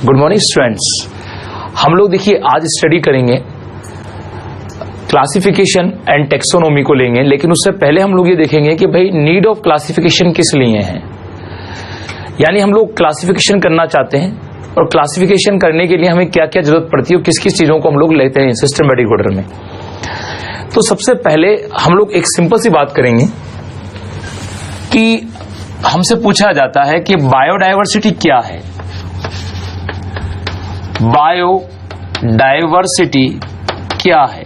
Good morning students. हम लोग देखिए आज स्टडी करेंगे क्लासिफिकेशन एंड टेक्सोनोमी को लेंगे, लेकिन उससे पहले हम लोग ये देखेंगे कि भाई नीड ऑफ क्लासिफिकेशन किस लिए है। यानी हम लोग क्लासिफिकेशन करना चाहते हैं और क्लासिफिकेशन करने के लिए हमें क्या क्या जरूरत पड़ती है और किस किस चीजों को हम लोग लेते हैं सिस्टमैटिक ऑर्डर में। तो सबसे पहले हम लोग एक सिंपल सी बात करेंगे कि हमसे पूछा जाता है कि बायोडायवर्सिटी क्या है। बायोडायवर्सिटी क्या है?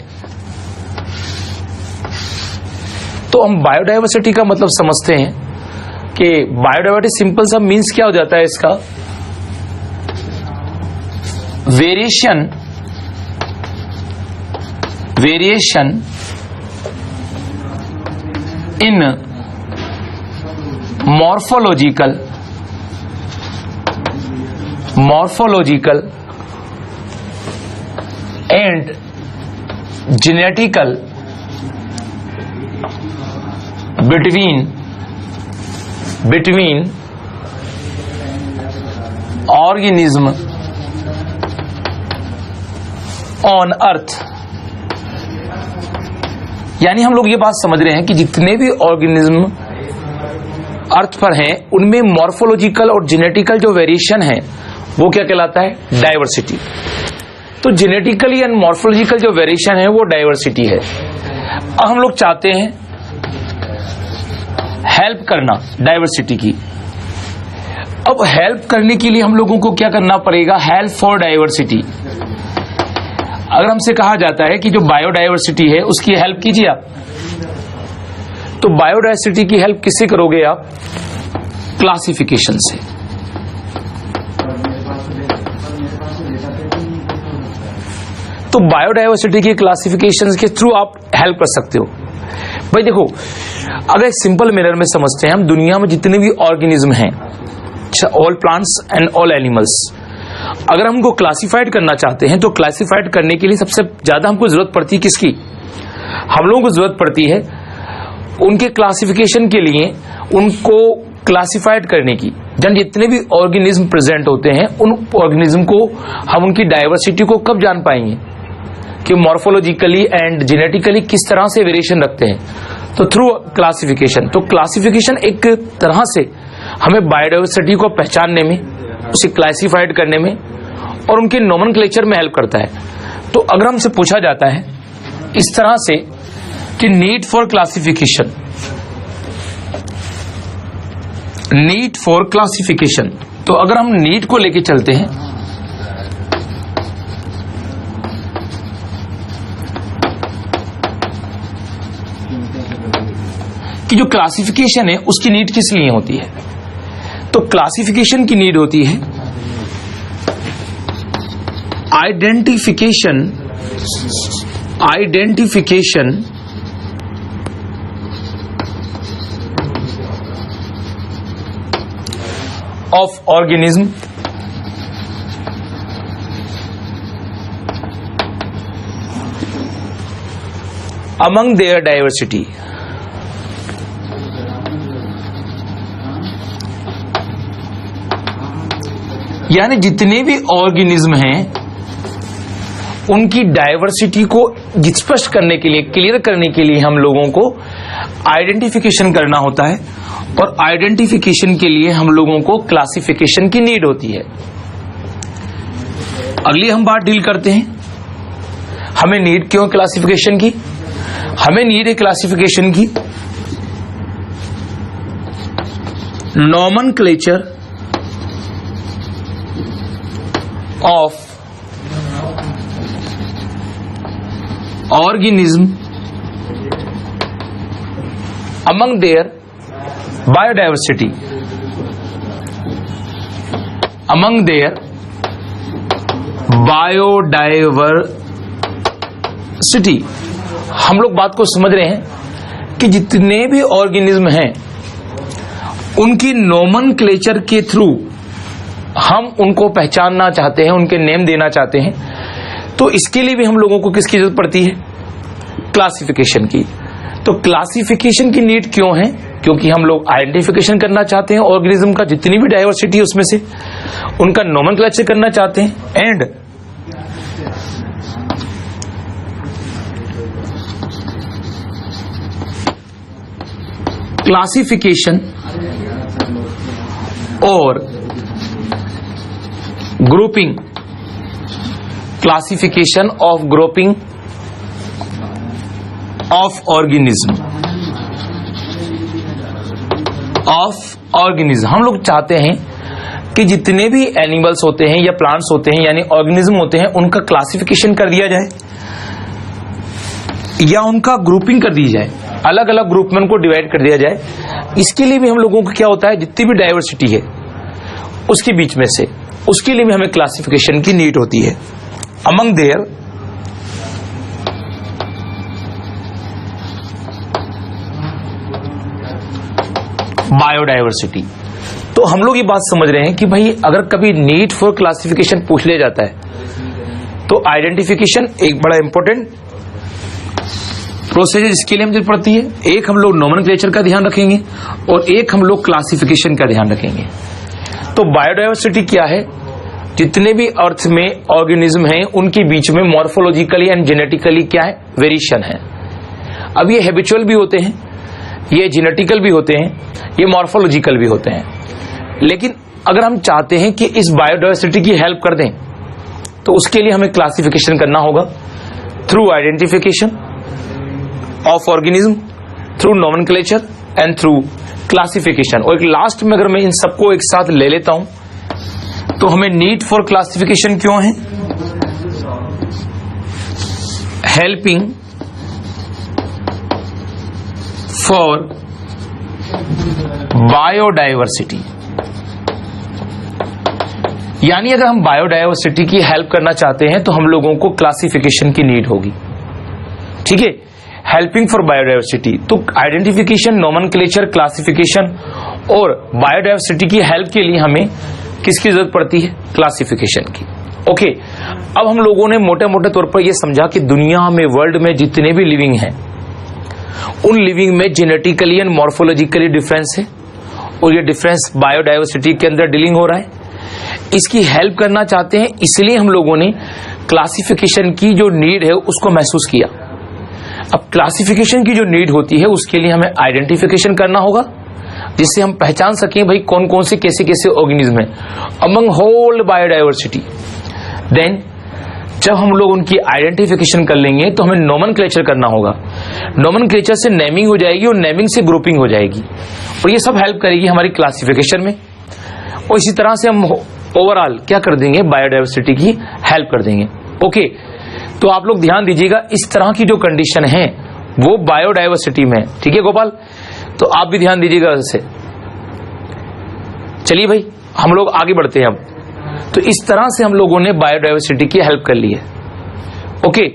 तो हम बायोडायवर्सिटी का मतलब समझते हैं कि बायोडायवर्सिटी सिंपल सा मीन्स क्या हो जाता है इसका, variation in morphological and genetical between organism on earth। यानी हम लोग ये बात समझ रहे हैं कि जितने भी ऑर्गेनिज्म अर्थ पर हैं उनमें मॉर्फोलॉजिकल और जेनेटिकल जो वेरिएशन है वो क्या कहलाता है, डाइवर्सिटी। तो जेनेटिकली एंड मॉर्फोलॉजिकल जो वेरिएशन है वो डाइवर्सिटी है। अब हम लोग चाहते हैं हेल्प करना डाइवर्सिटी की। अब हेल्प करने के लिए हम लोगों को क्या करना पड़ेगा, हेल्प फॉर डाइवर्सिटी। अगर हमसे कहा जाता है कि जो बायोडाइवर्सिटी है उसकी हेल्प कीजिए आप, तो बायोडाइवर्सिटी की हेल्प किससे करोगे आप, क्लासिफिकेशन से। तो बायोडाइवर्सिटी के क्लासिफिकेशन के थ्रू आप हेल्प कर सकते हो। भाई देखो, अगर एक सिंपल मैनर में समझते हैं, हम दुनिया में जितने भी ऑर्गेनिज्म हैं, all plants and all animals, अगर हमको क्लासिफाइड करना चाहते हैं तो क्लासिफाइड करने के लिए सबसे ज्यादा हमको जरूरत पड़ती है किसकी, हम लोगों को जरूरत पड़ती है उनके क्लासिफिकेशन के लिए, उनको क्लासिफाइड करने की। जब जितने भी ऑर्गेनिज्म प्रेजेंट होते हैं उन ऑर्गेनिज्म को हम उनकी डाइवर्सिटी को कब जान पाएंगे कि मॉर्फोलॉजिकली एंड जेनेटिकली किस तरह से वेरिएशन रखते हैं, तो थ्रू क्लासिफिकेशन। तो क्लासिफिकेशन एक तरह से हमें बायोडाइवर्सिटी को पहचानने में, उसे क्लासिफाइड करने में और उनके नोमेनक्लेचर में हेल्प करता है। तो अगर हमसे पूछा जाता है इस तरह से कि need for classification, need for classification, तो अगर हम नीड को लेके चलते हैं कि जो क्लासिफिकेशन है उसकी नीड किस लिए होती है, तो क्लासिफिकेशन की नीड होती है identification of organism among their diversity। यानी जितने भी ऑर्गेनिज्म हैं उनकी डाइवर्सिटी को स्पष्ट करने के लिए, क्लियर करने के लिए हम लोगों को आइडेंटिफिकेशन करना होता है, और आइडेंटिफिकेशन के लिए हम लोगों को क्लासिफिकेशन की नीड होती है। अगली हम बात डील करते हैं, हमें नीड क्यों क्लासिफिकेशन की, हमें नीड है क्लासिफिकेशन की nomenclature of organism among their biodiversity, among their biodiversity। हम लोग बात को समझ रहे हैं कि जितने भी ऑर्गेनिज्म हैं उनकी नोमेनक्लेचर के थ्रू हम उनको पहचानना चाहते हैं, उनके नेम देना चाहते हैं। तो इसके लिए भी हम लोगों को किसकी जरूरत पड़ती है, क्लासिफिकेशन की। तो क्लासिफिकेशन की नीड क्यों है, क्योंकि हम लोग आइडेंटिफिकेशन करना चाहते हैं ऑर्गेनिज्म का जितनी भी डाइवर्सिटी है उसमें से, उनका नोमेनक्लेचर करना चाहते हैं एंड क्लासिफिकेशन और grouping, classification of grouping of organism, हम लोग चाहते हैं कि जितने भी एनिमल्स होते हैं या प्लांट्स होते हैं यानी ऑर्गेनिज्म होते हैं उनका क्लासिफिकेशन कर दिया जाए या उनका ग्रुपिंग कर दी जाए, अलग अलग ग्रुप में उनको डिवाइड कर दिया जाए। इसके लिए भी हम लोगों को क्या होता है, जितनी भी डाइवर्सिटी है उसके बीच में से, उसके लिए भी हमें क्लासिफिकेशन की नीड होती है। Among their biodiversity. तो हम लोग ये बात समझ रहे हैं कि भाई अगर कभी नीड फॉर क्लासिफिकेशन पूछ लिया जाता है तो आइडेंटिफिकेशन एक बड़ा इंपॉर्टेंट प्रोसेस है जिसके लिए हम जरूरत पड़ती है। एक हम लोग नोमेनक्लेचर का ध्यान रखेंगे और एक हम लोग क्लासिफिकेशन का ध्यान रखेंगे। तो बायोडाइवर्सिटी क्या है, जितने भी अर्थ में ऑर्गेनिज्म हैं उनके बीच में मॉर्फोलॉजिकली एंड जेनेटिकली क्या है, वेरिएशन है। अब ये हैबिचुअल भी होते हैं, ये जेनेटिकल भी होते हैं, ये मॉर्फोलॉजिकल भी होते हैं। लेकिन अगर हम चाहते हैं कि इस बायोडाइवर्सिटी की हेल्प कर दें तो उसके लिए हमें क्लासिफिकेशन करना होगा through identification of organism, through nomenclature and through classification. और एक लास्ट में अगर मैं इन सबको एक साथ ले लेता हूं तो हमें नीड फॉर क्लासिफिकेशन क्यों है, हेल्पिंग फॉर बायोडाइवर्सिटी। यानी अगर हम बायोडाइवर्सिटी की हेल्प करना चाहते हैं तो हम लोगों को क्लासिफिकेशन की नीड होगी। ठीक है, हेल्पिंग फॉर बायोडाइवर्सिटी। तो आइडेंटिफिकेशन, नोमेनक्लेचर, क्लासिफिकेशन और बायोडाइवर्सिटी की हेल्प के लिए हमें किसकी जरूरत पड़ती है, क्लासिफिकेशन की। ओके, अब हम लोगों ने मोटे मोटे तौर पर यह समझा कि दुनिया में, वर्ल्ड में जितने भी लिविंग हैं उन लिविंग में जेनेटिकली एंड मॉर्फोलॉजिकली डिफरेंस है और ये डिफरेंस बायोडाइवर्सिटी के अंदर डीलिंग हो रहा है। इसकी हेल्प करना चाहते हैं, इसलिए हम लोगों ने क्लासिफिकेशन की जो नीड है उसको महसूस किया। अब क्लासिफिकेशन की जो नीड होती है उसके लिए हमें आइडेंटिफिकेशन करना होगा जिससे हम पहचान सकें भाई कौन कौन से कैसे कैसे ऑर्गेनिज्म है अमंग होल बायोडाइवर्सिटी। देन जब हम लोग उनकी आइडेंटिफिकेशन कर लेंगे तो हमें नोमेनक्लेचर करना होगा। नोमेनक्लेचर से नेमिंग हो जाएगी और नेमिंग से ग्रुपिंग हो जाएगी और ये सब हेल्प करेगी हमारी क्लासिफिकेशन में। और इसी तरह से हम ओवरऑल क्या कर देंगे, बायोडाइवर्सिटी की हेल्प कर देंगे। ओके, तो आप लोग ध्यान दीजिएगा, इस तरह की जो कंडीशन है वो बायोडाइवर्सिटी में। ठीक है गोपाल, तो आप भी ध्यान दीजिएगा इससे। चलिए भाई हम लोग आगे बढ़ते हैं। अब तो इस तरह से हम लोगों ने बायोडाइवर्सिटी की हेल्प कर ली है। ओके,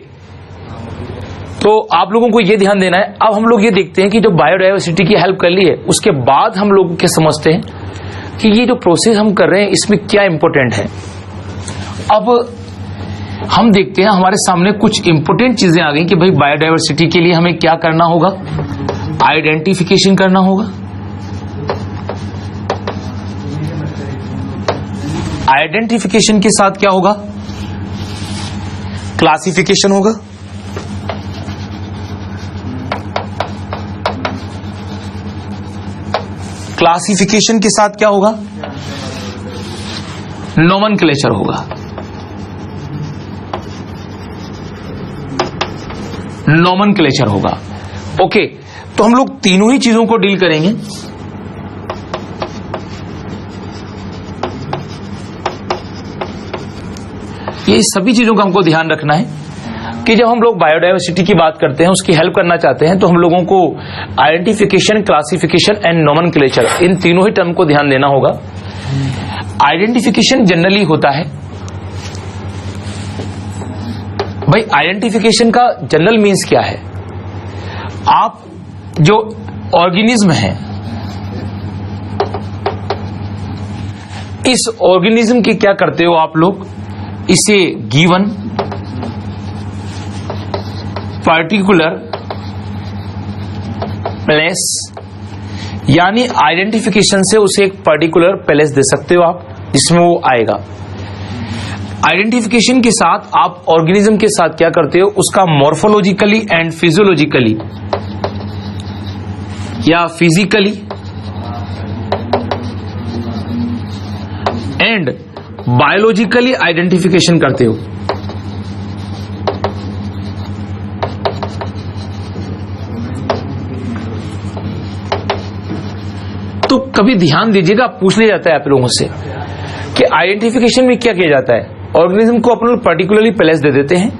तो आप लोगों को यह ध्यान देना है। अब हम लोग ये देखते हैं कि जो बायोडाइवर्सिटी की हेल्प कर ली है उसके बाद हम लोग क्या समझते हैं कि ये जो प्रोसेस हम कर रहे हैं इसमें क्या इंपॉर्टेंट है। अब हम देखते हैं हमारे सामने कुछ इंपॉर्टेंट चीजें आ गई कि भाई बायोडाइवर्सिटी के लिए हमें क्या करना होगा, आइडेंटिफिकेशन करना होगा। आइडेंटिफिकेशन के साथ क्या होगा, क्लासिफिकेशन होगा। क्लासिफिकेशन के साथ क्या होगा, नोमेनक्लेचर होगा। नोमेनक्लेचर होगा। ओके, तो हम लोग तीनों ही चीजों को डील करेंगे। ये सभी चीजों का हमको ध्यान रखना है कि जब हम लोग बायोडाइवर्सिटी की बात करते हैं, उसकी हेल्प करना चाहते हैं, तो हम लोगों को आइडेंटिफिकेशन, क्लासिफिकेशन एंड नोमेनक्लेचर, इन तीनों ही टर्म को ध्यान देना होगा। आइडेंटिफिकेशन जनरली होता है भाई, आइडेंटिफिकेशन का जनरल मीन्स क्या है, आप जो ऑर्गेनिज्म है इस ऑर्गेनिज्म की क्या करते हो आप लोग, इसे गिवन पर्टिकुलर प्लेस, यानी आइडेंटिफिकेशन से उसे एक पर्टिकुलर प्लेस दे सकते हो आप। जिसमें वो आएगा। आइडेंटिफिकेशन के साथ आप ऑर्गेनिज्म के साथ क्या करते हो, उसका मॉर्फोलॉजिकली एंड फिजियोलॉजिकली या फिजिकली एंड बायोलॉजिकली आइडेंटिफिकेशन करते हो। तो कभी ध्यान दीजिएगा, पूछ लिया जाता है आप लोगों से कि आइडेंटिफिकेशन में क्या किया जाता है। ऑर्गेनिज्म को अपन पर्टिकुलरली प्लेस दे देते हैं,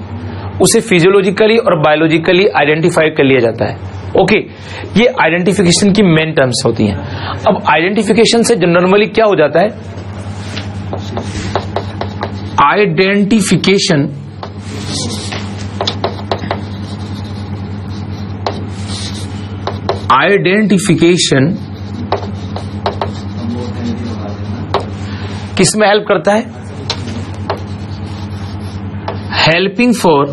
उसे फिजियोलॉजिकली और बायोलॉजिकली आइडेंटिफाई कर लिया जाता है। ओके, ये आइडेंटिफिकेशन की मेन टर्म्स होती हैं। अब आइडेंटिफिकेशन से नॉर्मली क्या हो जाता है, आइडेंटिफिकेशन किस में हेल्प करता है, helping for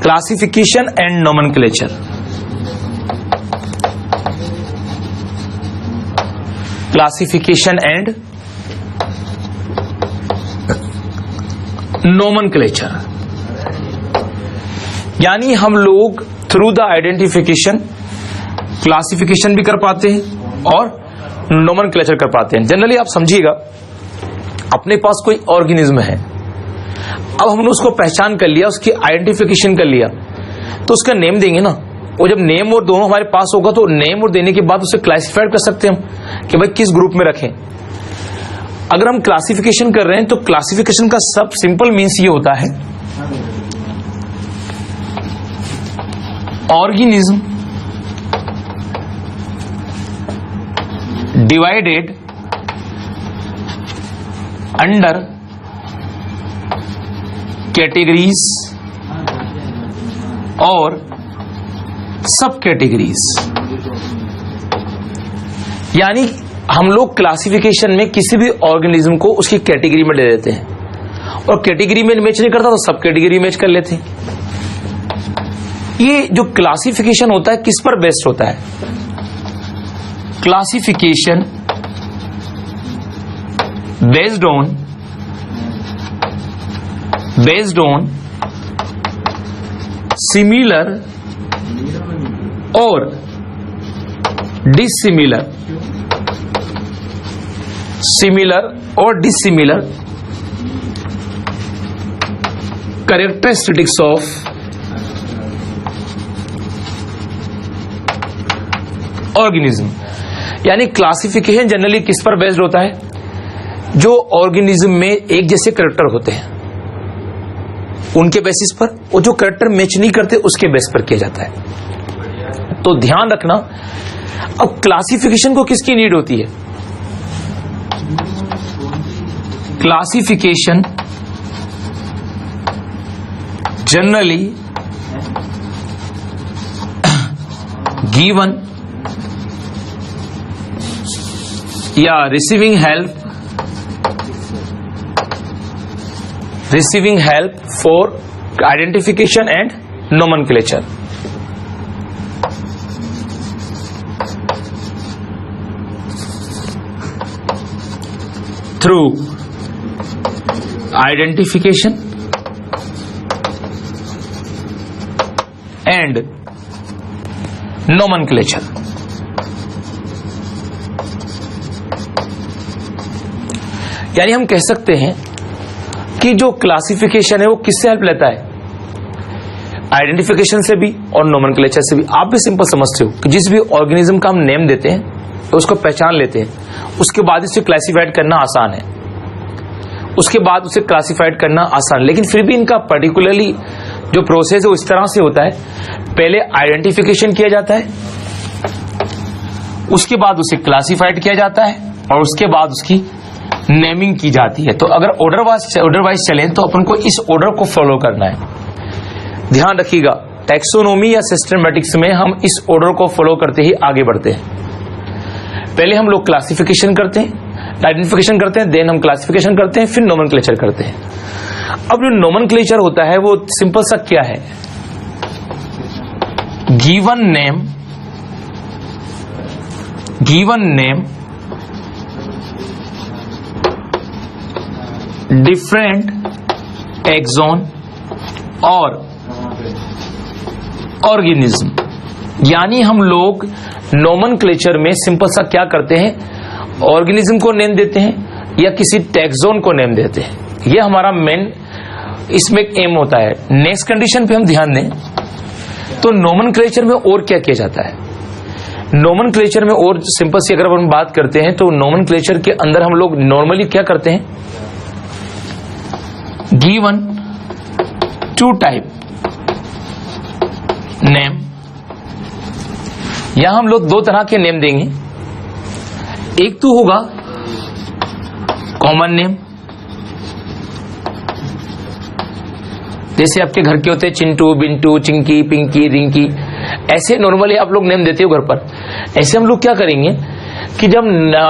classification and nomenclature. Classification and nomenclature, यानी हम लोग थ्रू द आइडेंटिफिकेशन क्लासिफिकेशन भी कर पाते हैं और नोमेनक्लेचर कर पाते हैं। जनरली आप समझिएगा, अपने पास कोई ऑर्गेनिज्म है, अब हमने उसको पहचान कर लिया, उसकी आइडेंटिफिकेशन कर लिया, तो उसका नेम देंगे ना। वो जब नेम और दोनों हमारे पास होगा तो नेम और देने के बाद उसे क्लासिफाइड कर सकते हैं हम कि भाई किस ग्रुप में रखें। अगर हम क्लासिफिकेशन कर रहे हैं तो क्लासिफिकेशन का सब सिंपल मीन्स ये होता है, ऑर्गेनिज्म डिवाइडेड अंडर कैटेगरीज और सब कैटेगरीज। यानी हम लोग क्लासिफिकेशन में किसी भी ऑर्गेनिज्म को उसकी कैटेगरी में दे देते हैं, और कैटेगरी में मैच नहीं करता तो सब कैटेगरी मैच कर लेते हैं। ये जो क्लासिफिकेशन होता है किस पर बेस्ड होता है, क्लासिफिकेशन बेस्ड ऑन सिमिलर और डिसिमिलर, सिमिलर और डिसिमिलर कैरेक्टरिस्टिक्स ऑफ ऑर्गेनिज्म। यानी क्लासिफिकेशन जनरली किस पर बेस्ड होता है, जो ऑर्गेनिज्म में एक जैसे कैरेक्टर होते हैं उनके बेसिस पर, और जो कैरेक्टर मैच नहीं करते उसके बेस पर किया जाता है। तो ध्यान रखना, अब क्लासिफिकेशन को किसकी नीड होती है, क्लासिफिकेशन जनरली गिवन या receiving help for identification and nomenclature. Through identification and nomenclature. यानी हम कह सकते हैं कि जो क्लासिफिकेशन है वो किससे हेल्प लेता है, आइडेंटिफिकेशन से भी और नोमेनक्लेचर से भी। आप भी सिंपल समझते हो कि जिस भी ऑर्गेनिज्म का हम नेम देते हैं तो उसको पहचान लेते हैं, उसके बाद उसे क्लासिफाइड करना आसान है, उसके बाद उसे क्लासिफाइड करना आसान। लेकिन फिर भी इनका पर्टिकुलरली जो प्रोसेस है वो इस तरह से होता है, पहले आइडेंटिफिकेशन किया जाता है, उसके बाद उसे क्लासिफाइड किया जाता है और उसके बाद उसकी नेमिंग की जाती है। तो अगर ऑर्डर वाइज चलें तो अपन को इस ऑर्डर को फॉलो करना है। ध्यान रखिएगा, टैक्सोनॉमी या सिस्टमैटिक्स में हम इस ऑर्डर को फॉलो करते ही आगे बढ़ते हैं। पहले हम लोग क्लासिफिकेशन करते हैं, आइडेंटिफिकेशन करते हैं, देन हम क्लासिफिकेशन करते हैं, फिर नोमेनक्लेचर करते हैं। अब जो नोमेनक्लेचर होता है वो सिंपल सा क्या है, गिवन नेम डिफरेंट एक्सॉन और ऑर्गेनिज्म। यानी हम लोग नोमेनक्लेचर में सिंपल सा क्या करते हैं, ऑर्गेनिज्म को नेम देते हैं या किसी टैक्सोन को नेम देते हैं। यह हमारा मेन इसमें एक एम होता है। नेक्स्ट कंडीशन पे हम ध्यान दें तो नोमेनक्लेचर में और क्या किया जाता है। नोमेनक्लेचर में और सिंपल सी अगर हम बात करते हैं तो नोमेनक्लेचर के अंदर हम लोग नॉर्मली क्या करते हैं, गिवन टू टाइप नेम, यहां हम लोग दो तरह के नेम देंगे। एक तो होगा कॉमन नेम, जैसे आपके घर के होते हैं चिंटू, बिंटू, चिंकी, पिंकी, रिंकी, ऐसे नॉर्मली आप लोग नेम देते हो घर पर। ऐसे हम लोग क्या करेंगे कि जब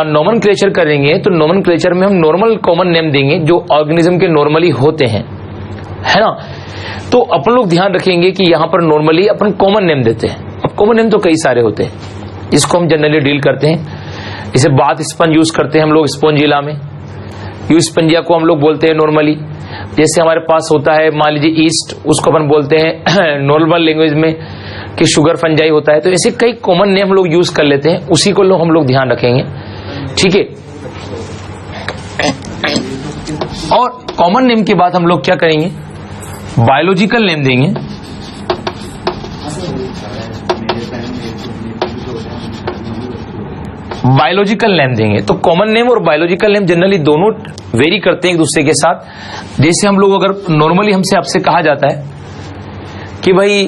नोमेनक्लेचर करेंगे तो नोमेनक्लेचर में हम नॉर्मल कॉमन नेम देंगे जो ऑर्गेनिज्म के नॉर्मली होते हैं, है ना। तो अपन लोग ध्यान रखेंगे कि यहां पर नॉर्मली अपन कॉमन नेम देते हैं। अब कॉमन नेम तो कई सारे होते हैं, इसको हम जनरली डील करते हैं। जैसे बाथ स्पंज यूज करते हैं हम लोग स्पॉन्जिला में, यू स्पंजिया को हम लोग बोलते हैं नॉर्मली। जैसे हमारे पास होता है मान लीजिए ईस्ट, उसको अपन बोलते हैं नॉर्मल लैंग्वेज में कि शुगर फंजाई होता है। तो ऐसे कई कॉमन नेम हम लोग यूज कर लेते हैं, उसी को हम लोग ध्यान रखेंगे, ठीक है। और कॉमन नेम के बाद हम लोग क्या करेंगे, बायोलॉजिकल नेम देंगे। बायोलॉजिकल नेम देंगे तो कॉमन नेम और बायोलॉजिकल नेम जनरली दोनों वेरी करते हैं एक दूसरे के साथ। जैसे हम लोग अगर नॉर्मली हमसे आपसे कहा जाता है कि भाई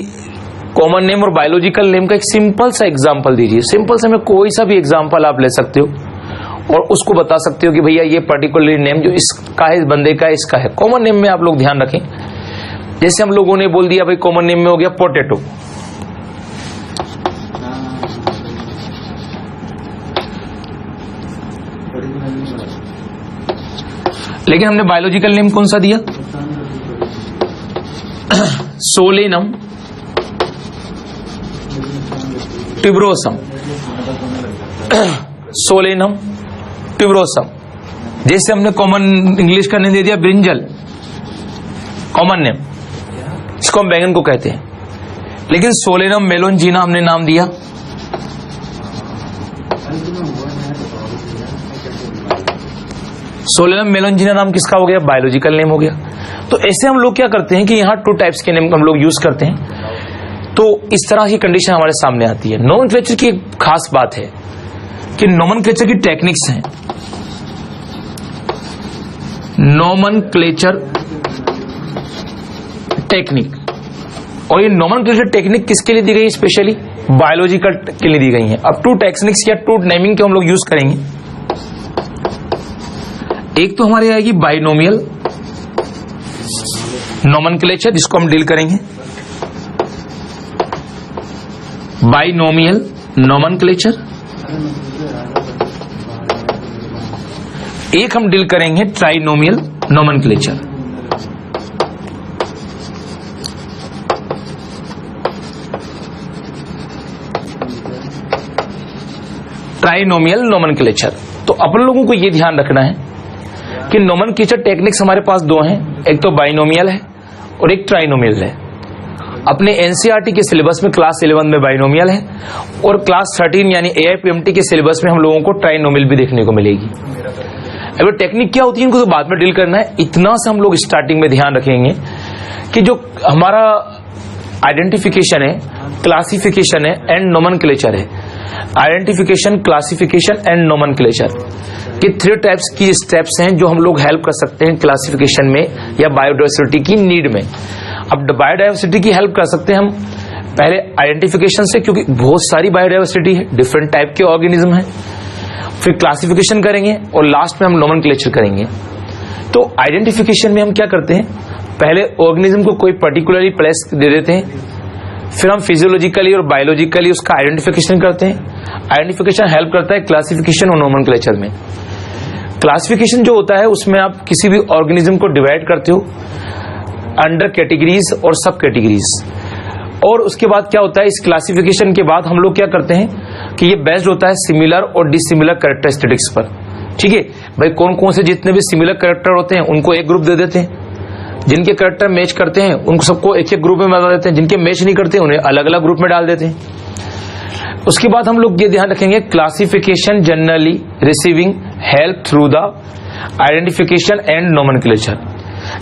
कॉमन नेम और बायोलॉजिकल नेम का एक सिंपल सा एग्जांपल दीजिए, सिंपल सा में कोई सा भी एग्जांपल आप ले सकते हो और उसको बता सकते हो कि भैया ये पर्टिकुलर नेम जो इसका है, इस बंदे का है, इसका है। कॉमन नेम में आप लोग ध्यान रखें, जैसे हम लोगों ने बोल दिया भाई कॉमन नेम में हो गया पोटैटो, लेकिन हमने बायोलॉजिकल नेम कौन सा दिया, सोलेनम ट्यूबरोसम, सोलेनम ट्यूबरोसम। जैसे हमने कॉमन इंग्लिश का नेम दे दिया ब्रिंजल, कॉमन नेम, इसको हम बैंगन को कहते हैं, लेकिन सोलेनम मेलोंजिना हमने नाम दिया। सोलेनम मेलोंजिना नाम किसका हो गया, बायोलॉजिकल नेम हो गया। तो ऐसे हम लोग क्या करते हैं कि यहाँ टू टाइप्स के नेम हम लोग यूज करते हैं। तो इस तरह की कंडीशन हमारे सामने आती है। नोमेनक्लेचर की एक खास बात है कि नोमेनक्लेचर की टेक्निक्स हैं। नोमेनक्लेचर टेक्निक, और ये नोमेनक्लेचर टेक्निक किसके लिए दी गई है, स्पेशली बायोलॉजिकल के लिए दी गई है। अब टू टेक्निक्स या टू नेमिंग के हम लोग यूज करेंगे। एक तो हमारी आएगी बाइनोमियल नोमेनक्लेचर, जिसको हम डील करेंगे बाइनोमियल नोमेनक्लेचर। एक हम डील करेंगे ट्राइनोमियल नोमेनक्लेचर। Trinomial nomenclature. तो अपन लोगों को यह ध्यान रखना है कि नोमेनक्लेचर टेक्निक्स हमारे पास दो हैं, एक तो बाइनोमियल है और एक ट्राइनोमियल है। अपने एनसीईआरटी के सिलेबस में क्लास 11 में बाइनोमियल है और क्लास 13 यानी एआईपीएमटी के सिलेबस में हम लोगों को ट्राइनोमियल भी देखने को मिलेगी। अब टेक्निक क्या होती है इनको तो बाद में डील करना है। इतना से हम लोग स्टार्टिंग में ध्यान रखेंगे कि जो हमारा आइडेंटिफिकेशन है, क्लासिफिकेशन है एंड नोमेनक्लेचर है। आइडेंटिफिकेशन, क्लासिफिकेशन एंड नोमेनक्लेचर के 3 टाइप्स की स्टेप्स हैं जो हम लोग हेल्प कर सकते हैं क्लासिफिकेशन में या बायोडाइवर्सिटी की नीड में। अब बायोडाइवर्सिटी की हेल्प कर सकते हैं हम पहले आइडेंटिफिकेशन से, क्योंकि बहुत सारी बायोडाइवर्सिटी है, डिफरेंट टाइप के ऑर्गेनिज्म है। फिर क्लासिफिकेशन करेंगे और लास्ट में हम नोमेनक्लेचर करेंगे। तो आइडेंटिफिकेशन में हम क्या करते हैं, पहले ऑर्गेनिज्म को कोई पर्टिकुलरली प्लेस दे देते हैं, फिर हम फिजियोलॉजिकली और बायोलॉजिकली उसका आइडेंटिफिकेशन करते हैं। आइडेंटिफिकेशन हेल्प करता है क्लासिफिकेशन और नोमेनक्लेचर में। क्लासिफिकेशन जो होता है उसमें आप किसी भी ऑर्गेनिज्म को डिवाइड करते हो अंडर कैटेगरीज और सब कैटेगरीज। और उसके बाद क्या होता है, इस क्लासिफिकेशन के बाद हम लोग क्या करते हैं कि ये बेस्ड होता है सिमिलर और डिसिमिलर कैरेक्टरिस्टिक्स पर। ठीक है भाई, कौन कौन से जितने भी सिमिलर कैरेक्टर होते हैं उनको एक ग्रुप दे देते हैं, जिनके कैरेक्टर मैच करते हैं उनको सबको एक एक ग्रुप में डाल देते हैं, जिनके मैच नहीं करते उन्हें अलग अलग ग्रुप में डाल देते हैं। उसके बाद हम लोग ये ध्यान रखेंगे, classification generally receiving help through the identification and nomenclature,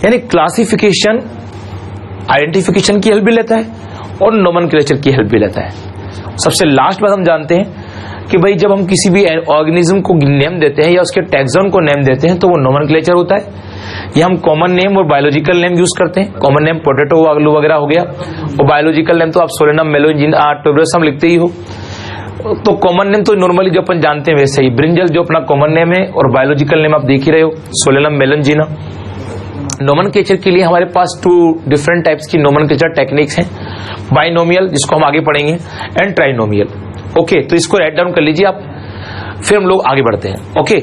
यानी क्लासिफिकेशन आइडेंटिफिकेशन की हेल्प भी लेता है और नोमेनक्लेचर की हेल्प भी लेता है। सबसे लास्ट बात हम जानते हैं कि भाई जब हम किसी भी ऑर्गेनिज्म को नेम देते हैं या उसके टैक्सोन को नेम देते हैं तो वो नोमेनक्लेचर होता है। ये हम कॉमन नेम और बायोलॉजिकल नेम यूज करते हैं। कॉमन नेम पोटैटो आलू वगैरह हो गया, और बायोलॉजिकल नेम तो आप सोलेनम मेलोंजिना ट्यूबरसम लिखते ही हो। तो कॉमन नेम तो नॉर्मली जो अपन जानते हैं वैसे ही, ब्रिंजल जो अपना कॉमन नेम है, और बायोलॉजिकल नेम आप देख ही रहे हो, सोलेनम मेलोंजिना। नोमेनक्लेचर के लिए हमारे पास 2 डिफरेंट टाइप्स की नोमेनक्लेचर टेक्निक्स हैं, बाइनोमियल जिसको हम आगे पढ़ेंगे एंड ट्राइनोमियल। ओके, तो इसको राइट डाउन कर लीजिए आप, फिर हम लोग आगे बढ़ते हैं। ओके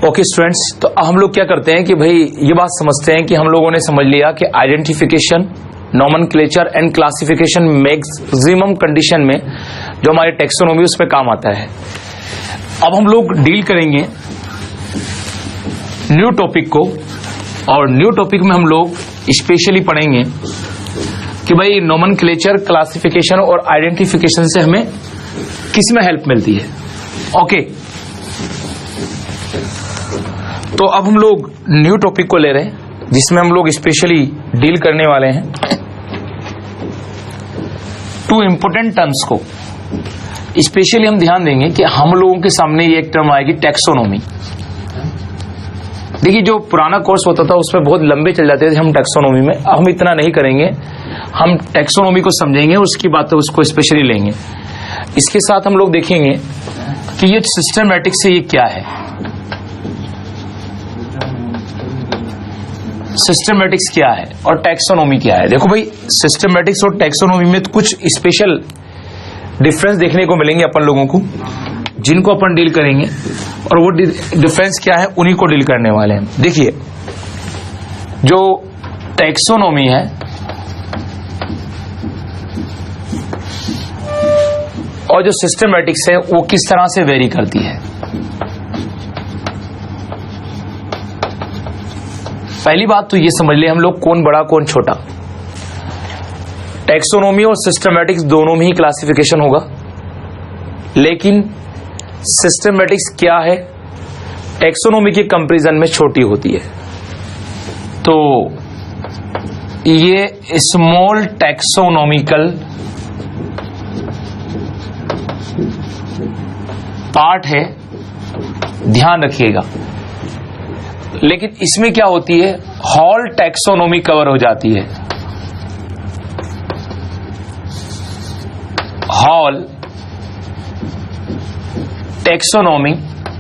ओके स्टूडेंट्स, तो हम लोग क्या करते हैं कि भाई ये बात समझते हैं कि हम लोगों ने समझ लिया कि identification, nomenclature and classification maximum condition में जो हमारे टैक्सोनॉमी उस पे काम आता है। अब हम लोग डील करेंगे न्यू टॉपिक को, और न्यू टॉपिक में हम लोग स्पेशली पढ़ेंगे कि भाई नोमेनक्लेचर, क्लासिफिकेशन और आइडेंटिफिकेशन से हमें किस में हेल्प मिलती है। ओके, तो अब हम लोग न्यू टॉपिक को ले रहे हैं जिसमें हम लोग स्पेशली डील करने वाले हैं 2 इंपोर्टेंट टर्म्स को। स्पेशली हम ध्यान देंगे कि हम लोगों के सामने ये एक टर्म आएगी टैक्सोनॉमी। देखिए जो पुराना कोर्स होता था उसमें बहुत लंबे चल जाते थे हम टैक्सोनॉमी में, हम इतना नहीं करेंगे, हम टैक्सोनॉमी को समझेंगे, उसकी बातें उसको स्पेशली लेंगे। इसके साथ हम लोग देखेंगे कि ये सिस्टमैटिक से ये क्या है, सिस्टमैटिक्स क्या है और टैक्सोनॉमी क्या है। देखो भाई सिस्टमैटिक्स और टैक्सोनॉमी में तो कुछ स्पेशल डिफरेंस देखने को मिलेंगे अपन लोगों को, जिनको अपन डील करेंगे, और वो डिफरेंस क्या है उन्हीं को डील करने वाले हैं। देखिए जो टैक्सोनॉमी है और जो सिस्टमैटिक्स है वो किस तरह से वेरी करती है। पहली बात तो ये समझ ले हम लोग कौन बड़ा कौन छोटा। टैक्सोनॉमी और सिस्टमैटिक्स दोनों में ही क्लासिफिकेशन होगा, लेकिन सिस्टमैटिक्स क्या है टैक्सोनॉमी के कंपैरिजन में छोटी होती है। तो ये स्मॉल टैक्सोनॉमिकल पार्ट है, ध्यान रखिएगा। लेकिन इसमें क्या होती है, होल टैक्सोनॉमी कवर हो जाती है, होल टैक्सोनॉमी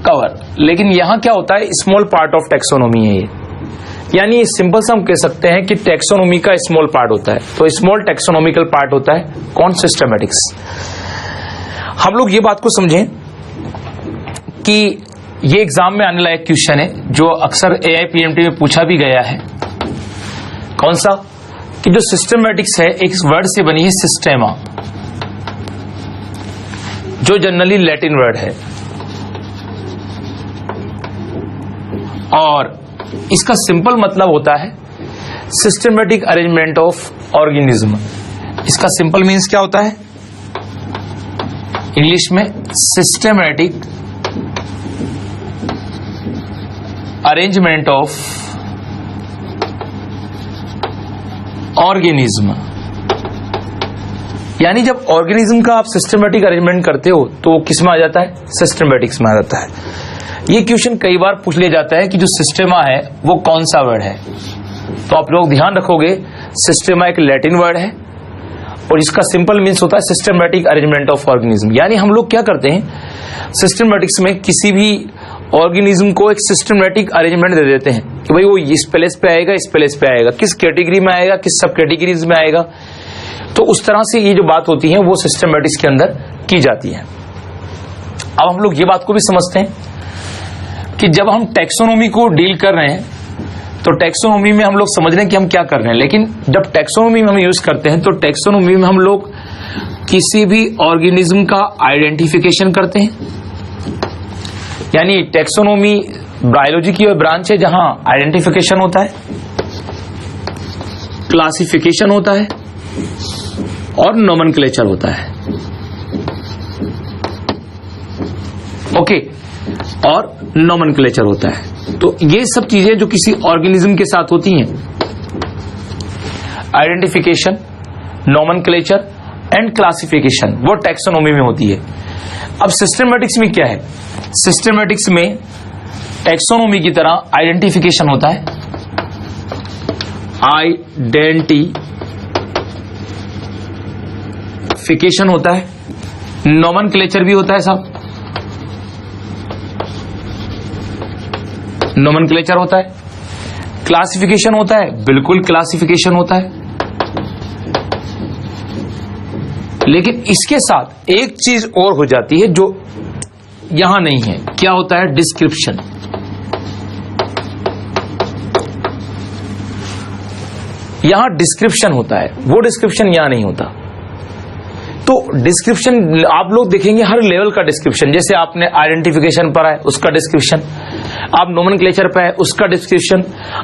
कवर। लेकिन यहां क्या होता है, स्मॉल पार्ट ऑफ टैक्सोनॉमी है ये, यानी सिंपल से हम कह सकते हैं कि टैक्सोनॉमी का स्मॉल पार्ट होता है। तो स्मॉल टैक्सोनॉमिकल पार्ट होता है कौन, सिस्टमैटिक्स। हम लोग ये बात को समझें कि ये एग्जाम में आने लायक क्वेश्चन है जो अक्सर AIPMT में पूछा भी गया है। कौन सा, कि जो सिस्टमैटिक्स है एक वर्ड से बनी है सिस्टेमा, जो जनरली लैटिन वर्ड है, और इसका सिंपल मतलब होता है सिस्टमैटिक अरेंजमेंट ऑफ ऑर्गेनिज्म। इसका सिंपल मीन्स क्या होता है इंग्लिश में, सिस्टमैटिक अरेंजमेंट ऑफ ऑर्गेनिज्म। यानी जब ऑर्गेनिज्म का आप सिस्टमैटिक अरेंजमेंट करते हो तो वो किस में आ जाता है, सिस्टमैटिक्स में आ जाता है। ये क्वेश्चन कई बार पूछ लिया जाता है कि जो सिस्टेमा है वो कौन सा वर्ड है। तो आप लोग ध्यान रखोगे सिस्टेमा एक लैटिन वर्ड है और इसका सिंपल मीन्स होता है सिस्टमैटिक अरेंजमेंट ऑफ ऑर्गेनिज्म। यानी हम लोग क्या करते हैं सिस्टमैटिक्स में, किसी भी ऑर्गेनिज्म को एक सिस्टमैटिक अरेंजमेंट दे देते हैं कि भाई वो इस प्लेस पे आएगा, इस प्लेस पे आएगा, किस कैटेगरी में आएगा, किस सब कैटेगरीज में आएगा। तो उस तरह से ये जो बात होती है वो सिस्टमैटिक्स के अंदर की जाती है। अब हम लोग ये बात को भी समझते हैं कि जब हम टैक्सोनॉमी को डील कर रहे हैं तो टैक्सोनॉमी में हम लोग समझ रहे हैं कि हम क्या कर रहे हैं, लेकिन जब टैक्सोनॉमी में हम यूज करते हैं तो टैक्सोनॉमी में हम लोग किसी भी ऑर्गेनिज्म का आइडेंटिफिकेशन करते हैं, यानी टैक्सोनॉमी बायोलॉजी की ब्रांच है जहां आइडेंटिफिकेशन होता है, क्लासिफिकेशन होता है और नोमेनक्लेचर होता है। ओके, और नोमेनक्लेचर होता है। तो ये सब चीजें जो किसी ऑर्गेनिज्म के साथ होती हैं, आइडेंटिफिकेशन, नोमेनक्लेचर एंड क्लासिफिकेशन, वो टैक्सोनॉमी में होती है। अब सिस्टमैटिक्स में क्या है? सिस्टमैटिक्स में टैक्सोनॉमी की तरह आइडेंटिफिकेशन होता है, आइडेंटिफिकेशन होता है, नोमेनक्लेचर भी होता है साहब, नोमेनक्लेचर होता है, क्लासिफिकेशन होता है, बिल्कुल क्लासिफिकेशन होता है। लेकिन इसके साथ एक चीज और हो जाती है जो यहां नहीं है। क्या होता है? डिस्क्रिप्शन। यहां डिस्क्रिप्शन होता है, वो डिस्क्रिप्शन यहां नहीं होता। तो डिस्क्रिप्शन आप लोग देखेंगे हर लेवल का डिस्क्रिप्शन, जैसे आपने आइडेंटिफिकेशन पर है उसका डिस्क्रिप्शन, आप नोमेनक्लेचर पे है उसका डिस्क्रिप्शन,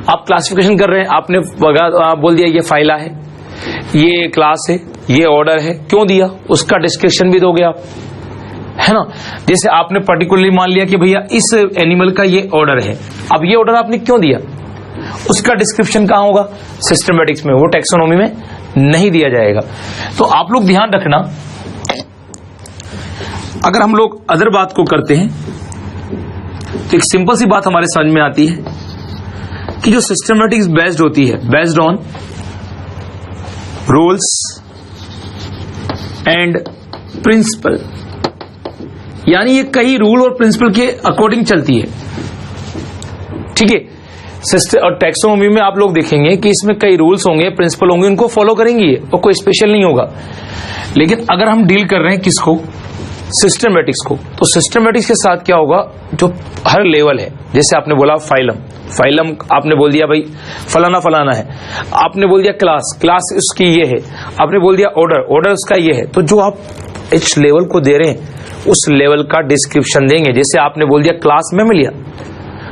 आप क्लासिफिकेशन कर रहे हैं, आपने बोल दिया ये फाइला है, ये क्लास है, ये ऑर्डर है, क्यों दिया उसका डिस्क्रिप्शन भी दोगे आप, है ना। जैसे आपने पर्टिकुलरली मान लिया कि भैया इस एनिमल का ये ऑर्डर है, अब ये ऑर्डर आपने क्यों दिया, उसका डिस्क्रिप्शन कहां होगा? सिस्टमैटिक्स में, वो टैक्सोनॉमी में नहीं दिया जाएगा। तो आप लोग ध्यान रखना, अगर हम लोग अदर बात को करते हैं तो एक सिंपल सी बात हमारे समझ में आती है कि जो सिस्टमैटिक्स बेस्ड होती है, based on rules and principle, यानी ये कई रूल और प्रिंसिपल के अकॉर्डिंग चलती है, ठीक है। और टैक्सोनॉमी में आप लोग देखेंगे कि इसमें कई रूल्स होंगे, प्रिंसिपल होंगे, उनको फॉलो करेंगे और कोई स्पेशल नहीं होगा। लेकिन अगर हम डील कर रहे हैं किसको? सिस्टमैटिक्स को। तो सिस्टमैटिक्स के साथ क्या होगा? जो हर लेवल है, जैसे आपने बोला फाइलम, फाइलम आपने बोल दिया भाई फलाना फलाना है, आपने बोल दिया क्लास, क्लास उसकी ये है, आपने बोल दिया ऑर्डर, ऑर्डर उसका ये है। तो जो आप इस लेवल को दे रहे हैं उस लेवल का डिस्क्रिप्शन देंगे। जैसे आपने बोल दिया क्लास मेमिलिया,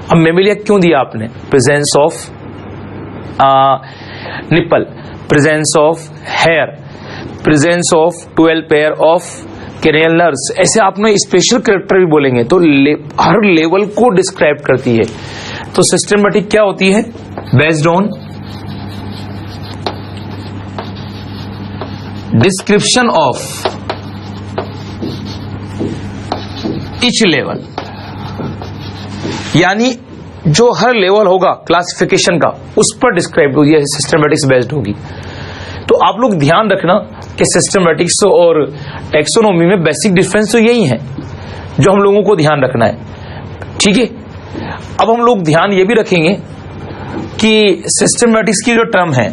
अब मेमिलिया क्यों दिया आपने? Presence of nipple, presence of hair, presence of 12 pair of cranial nerves, ऐसे आपने स्पेशल कैरेक्टर भी बोलेंगे। तो हर लेवल को डिस्क्राइब करती है। तो सिस्टमैटिक क्या होती है? Based on description of each level, यानी जो हर लेवल होगा क्लासिफिकेशन का उस पर डिस्क्राइब होगी, सिस्टमैटिक्स बेस्ड होगी। तो आप लोग ध्यान रखना कि सिस्टमैटिक्स और टैक्सोनॉमी में बेसिक डिफरेंस तो यही है जो हम लोगों को ध्यान रखना है, ठीक है। अब हम लोग ध्यान ये भी रखेंगे कि सिस्टमैटिक्स की जो टर्म है,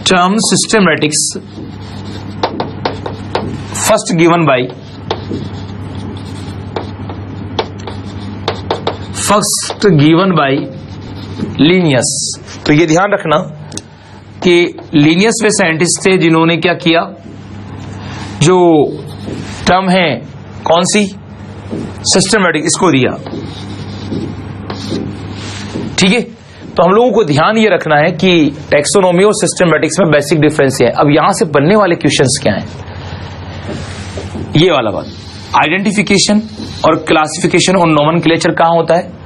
term systematics first given by Linnaeus. तो ये ध्यान रखना कि लीनियस वे साइंटिस्ट थे जिन्होंने क्या किया, जो टर्म है कौन सी? सिस्टमैटिक, इसको दिया, ठीक है। तो हम लोगों को ध्यान ये रखना है कि टैक्सोनॉमी और सिस्टमैटिक्स में बेसिक डिफरेंस है। अब यहां से बनने वाले क्वेश्चंस क्या हैं? ये वाला बात, आइडेंटिफिकेशन और क्लासिफिकेशन और नोमेनक्लेचर कहां होता है?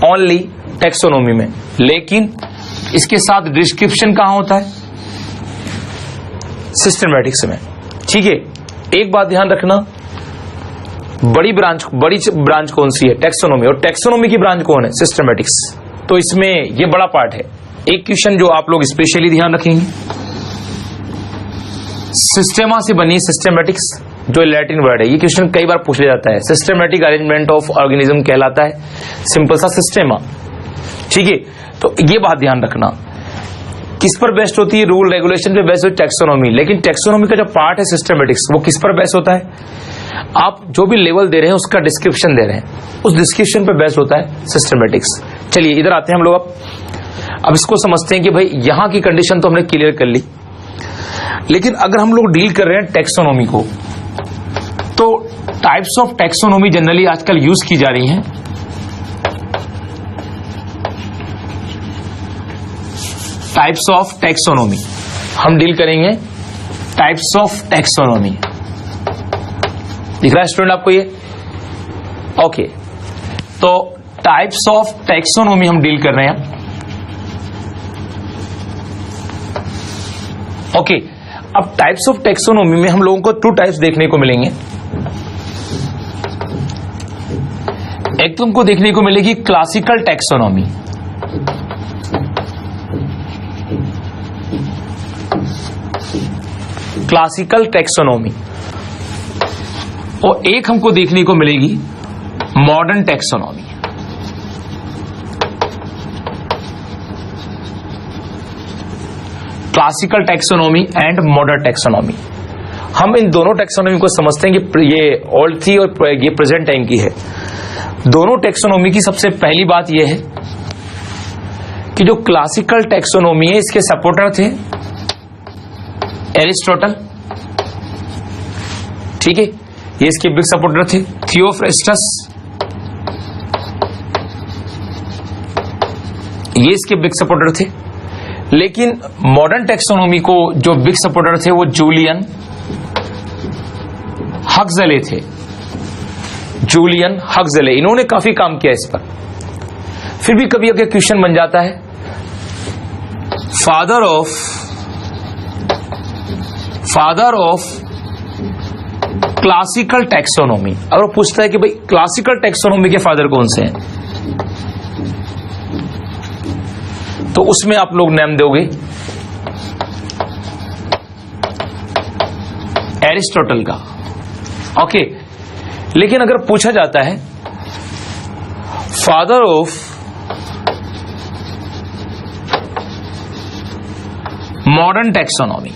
ओनली टैक्सोनॉमी में। लेकिन इसके साथ डिस्क्रिप्शन कहां होता है? सिस्टमैटिक्स में, ठीक है। एक बात ध्यान रखना, बड़ी ब्रांच कौन सी है? टैक्सोनॉमी। और टैक्सोनॉमी की ब्रांच कौन है? सिस्टमैटिक्स। तो इसमें ये बड़ा पार्ट है। एक क्वेश्चन जो आप लोग स्पेशली ध्यान रखेंगे, सिस्टेमा से बनी सिस्टमैटिक्स, जो लैटिन वर्ड है, ये क्वेश्चन कई बार पूछ लिया जाता है। सिस्टमैटिक अरेंजमेंट ऑफ ऑर्गेनिज्म कहलाता है सिंपल सा सिस्टेमा, ठीक है। तो ये बात ध्यान रखना, किस पर बेस्ड होती है? रूल रेगुलेशन पे बेस्ड होती है टैक्सोनॉमी। लेकिन टैक्सोनॉमी का जो पार्ट है सिस्टमैटिक्स, वो किस पर बेस्ड होता है? आप जो भी लेवल दे रहे हैं उसका डिस्क्रिप्शन दे रहे हैं, उस डिस्क्रिप्शन पर बेस्ड होता है सिस्टमैटिक्स। चलिए इधर आते हैं हम लोग। अब इसको समझते हैं कि भाई यहां की कंडीशन तो हमने क्लियर कर ली, लेकिन अगर हम लोग डील कर रहे हैं टैक्सोनॉमी को, तो टाइप्स ऑफ टैक्सोनॉमी जनरली आजकल यूज की जा रही हैं। टाइप्स ऑफ टैक्सोनॉमी हम डील करेंगे, टाइप्स ऑफ टैक्सोनॉमी। दिख रहा है स्टूडेंट आपको ये? ओके, तो टाइप्स ऑफ टैक्सोनॉमी हम डील कर रहे हैं। ओके, अब टाइप्स ऑफ टैक्सोनॉमी में हम लोगों को 2 टाइप्स देखने को मिलेंगे। एक तुमको देखने को मिलेगी क्लासिकल टैक्सोनॉमी, क्लासिकल टैक्सोनॉमी, और एक हमको देखने को मिलेगी modern taxonomy. Classical taxonomy and modern taxonomy. हम इन दोनों टैक्सोनॉमी को समझते हैं कि ये ओल्ड थी और ये प्रेजेंट टाइम की है। दोनों टैक्सोनॉमी की सबसे पहली बात यह है कि जो क्लासिकल टैक्सोनॉमी है इसके सपोर्टर थे एरिस्टोटल, ठीक है, ये इसके बिग सपोर्टर थे। थियोफ्रेस्टस, ये इसके बिग सपोर्टर थे। लेकिन मॉडर्न टैक्सोनॉमी को जो बिग सपोर्टर थे वो जूलियन हक्सले थे। जूलियन हक्सले, इन्होंने काफी काम किया इस पर। फिर भी कभी अगर क्वेश्चन बन जाता है फादर ऑफ क्लासिकल टैक्सोनॉमी, अगर वो पूछता है कि भाई क्लासिकल टैक्सोनॉमी के फादर कौन से हैं, तो उसमें आप लोग नाम दोगे एरिस्टोटल का। ओके, लेकिन अगर पूछा जाता है फादर ऑफ मॉडर्न टैक्सोनॉमी,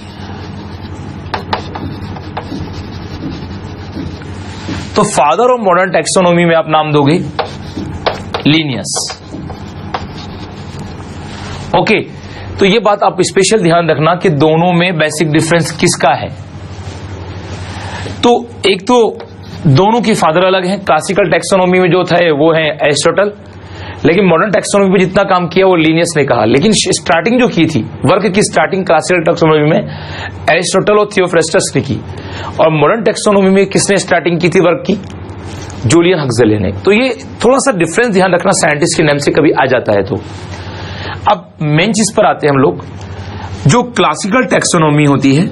तो फादर ऑफ मॉडर्न टैक्सोनॉमी में आप नाम दोगे लीनियस। ओके, तो ये बात आप स्पेशल ध्यान रखना कि दोनों में बेसिक डिफरेंस किसका है। तो एक तो दोनों की फादर अलग हैं। क्लासिकल टैक्सोनॉमी में जो था वो है एरिस्टोटल, लेकिन मॉडर्न टैक्सोनॉमी पे जितना काम किया वो लीनियस ने कहा। लेकिन स्टार्टिंग जो की थी वर्क की, स्टार्टिंग क्लासिकल टैक्सोनॉमी में एरिस्टोटल और थियोफ्रेस्टस ने की, और मॉडर्न टैक्सोनॉमी में किसने स्टार्टिंग की थी वर्क की? जूलियन हक्सले ने। तो ये थोड़ा सा डिफरेंस ध्यान रखना साइंटिस्ट के नेम से कभी आ जाता है। तो अब मेन चीज पर आते हैं हम लोग। जो क्लासिकल टैक्सोनॉमी होती है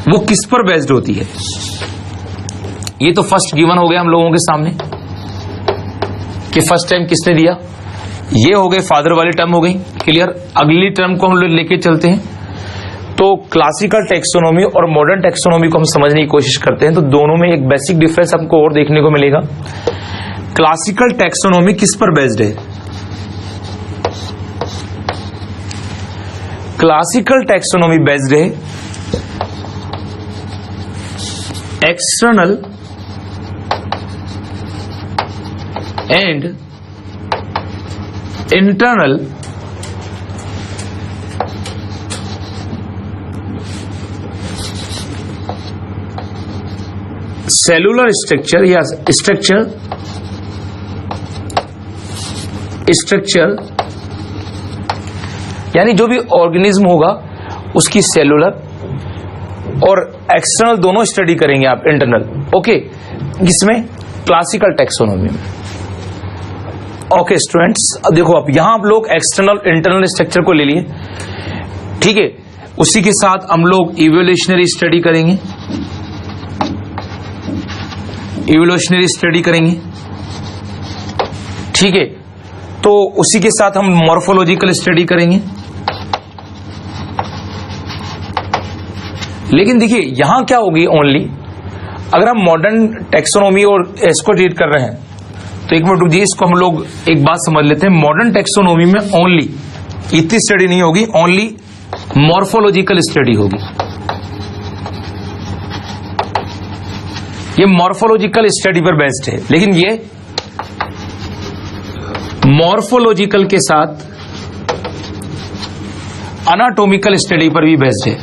वो किस पर बेस्ड होती है? ये तो फर्स्ट गिवन हो गया हम लोगों के सामने कि फर्स्ट टाइम किसने दिया। ये हो गए फादर वाली टर्म हो गई क्लियर। अगली टर्म को हम लोग लेके चलते हैं। तो क्लासिकल टैक्सोनॉमी और मॉडर्न टैक्सोनॉमी को हम समझने की कोशिश करते हैं, तो दोनों में एक बेसिक डिफरेंस हमको और देखने को मिलेगा। क्लासिकल टैक्सोनॉमी किस पर बेस्ड है? क्लासिकल टैक्सोनॉमी बेस्ड है external and internal cellular structure या स्ट्रक्चर यानी जो भी ऑर्गेनिज्म होगा उसकी सेलुलर और एक्सटर्नल दोनों स्टडी करेंगे आप, इंटरनल। ओके, किसमें? क्लासिकल टैक्सोनॉमी में। ओके स्टूडेंट्स, अब देखो अब यहां आप लोग एक्सटर्नल इंटरनल स्ट्रक्चर को ले लिए, ठीक है। उसी के साथ हम लोग इवोल्यूशनरी स्टडी करेंगे, इवोल्यूशनरी स्टडी करेंगे, ठीक है। तो उसी के साथ हम मॉर्फोलॉजिकल स्टडी करेंगे। लेकिन देखिए यहां क्या होगी, ओनली अगर हम मॉडर्न टैक्सोनॉमी और इसको ट्रीट कर रहे हैं तो एक मिनट रुकिए, इसको हम लोग एक बात समझ लेते हैं। मॉडर्न टैक्सोनॉमी में ओनली इतनी स्टडी नहीं होगी, ओनली मॉर्फोलॉजिकल स्टडी होगी। ये मॉर्फोलॉजिकल स्टडी पर बेस्ड है, लेकिन ये मॉर्फोलॉजिकल के साथ अनाटॉमिकल स्टडी पर भी बेस्ड है।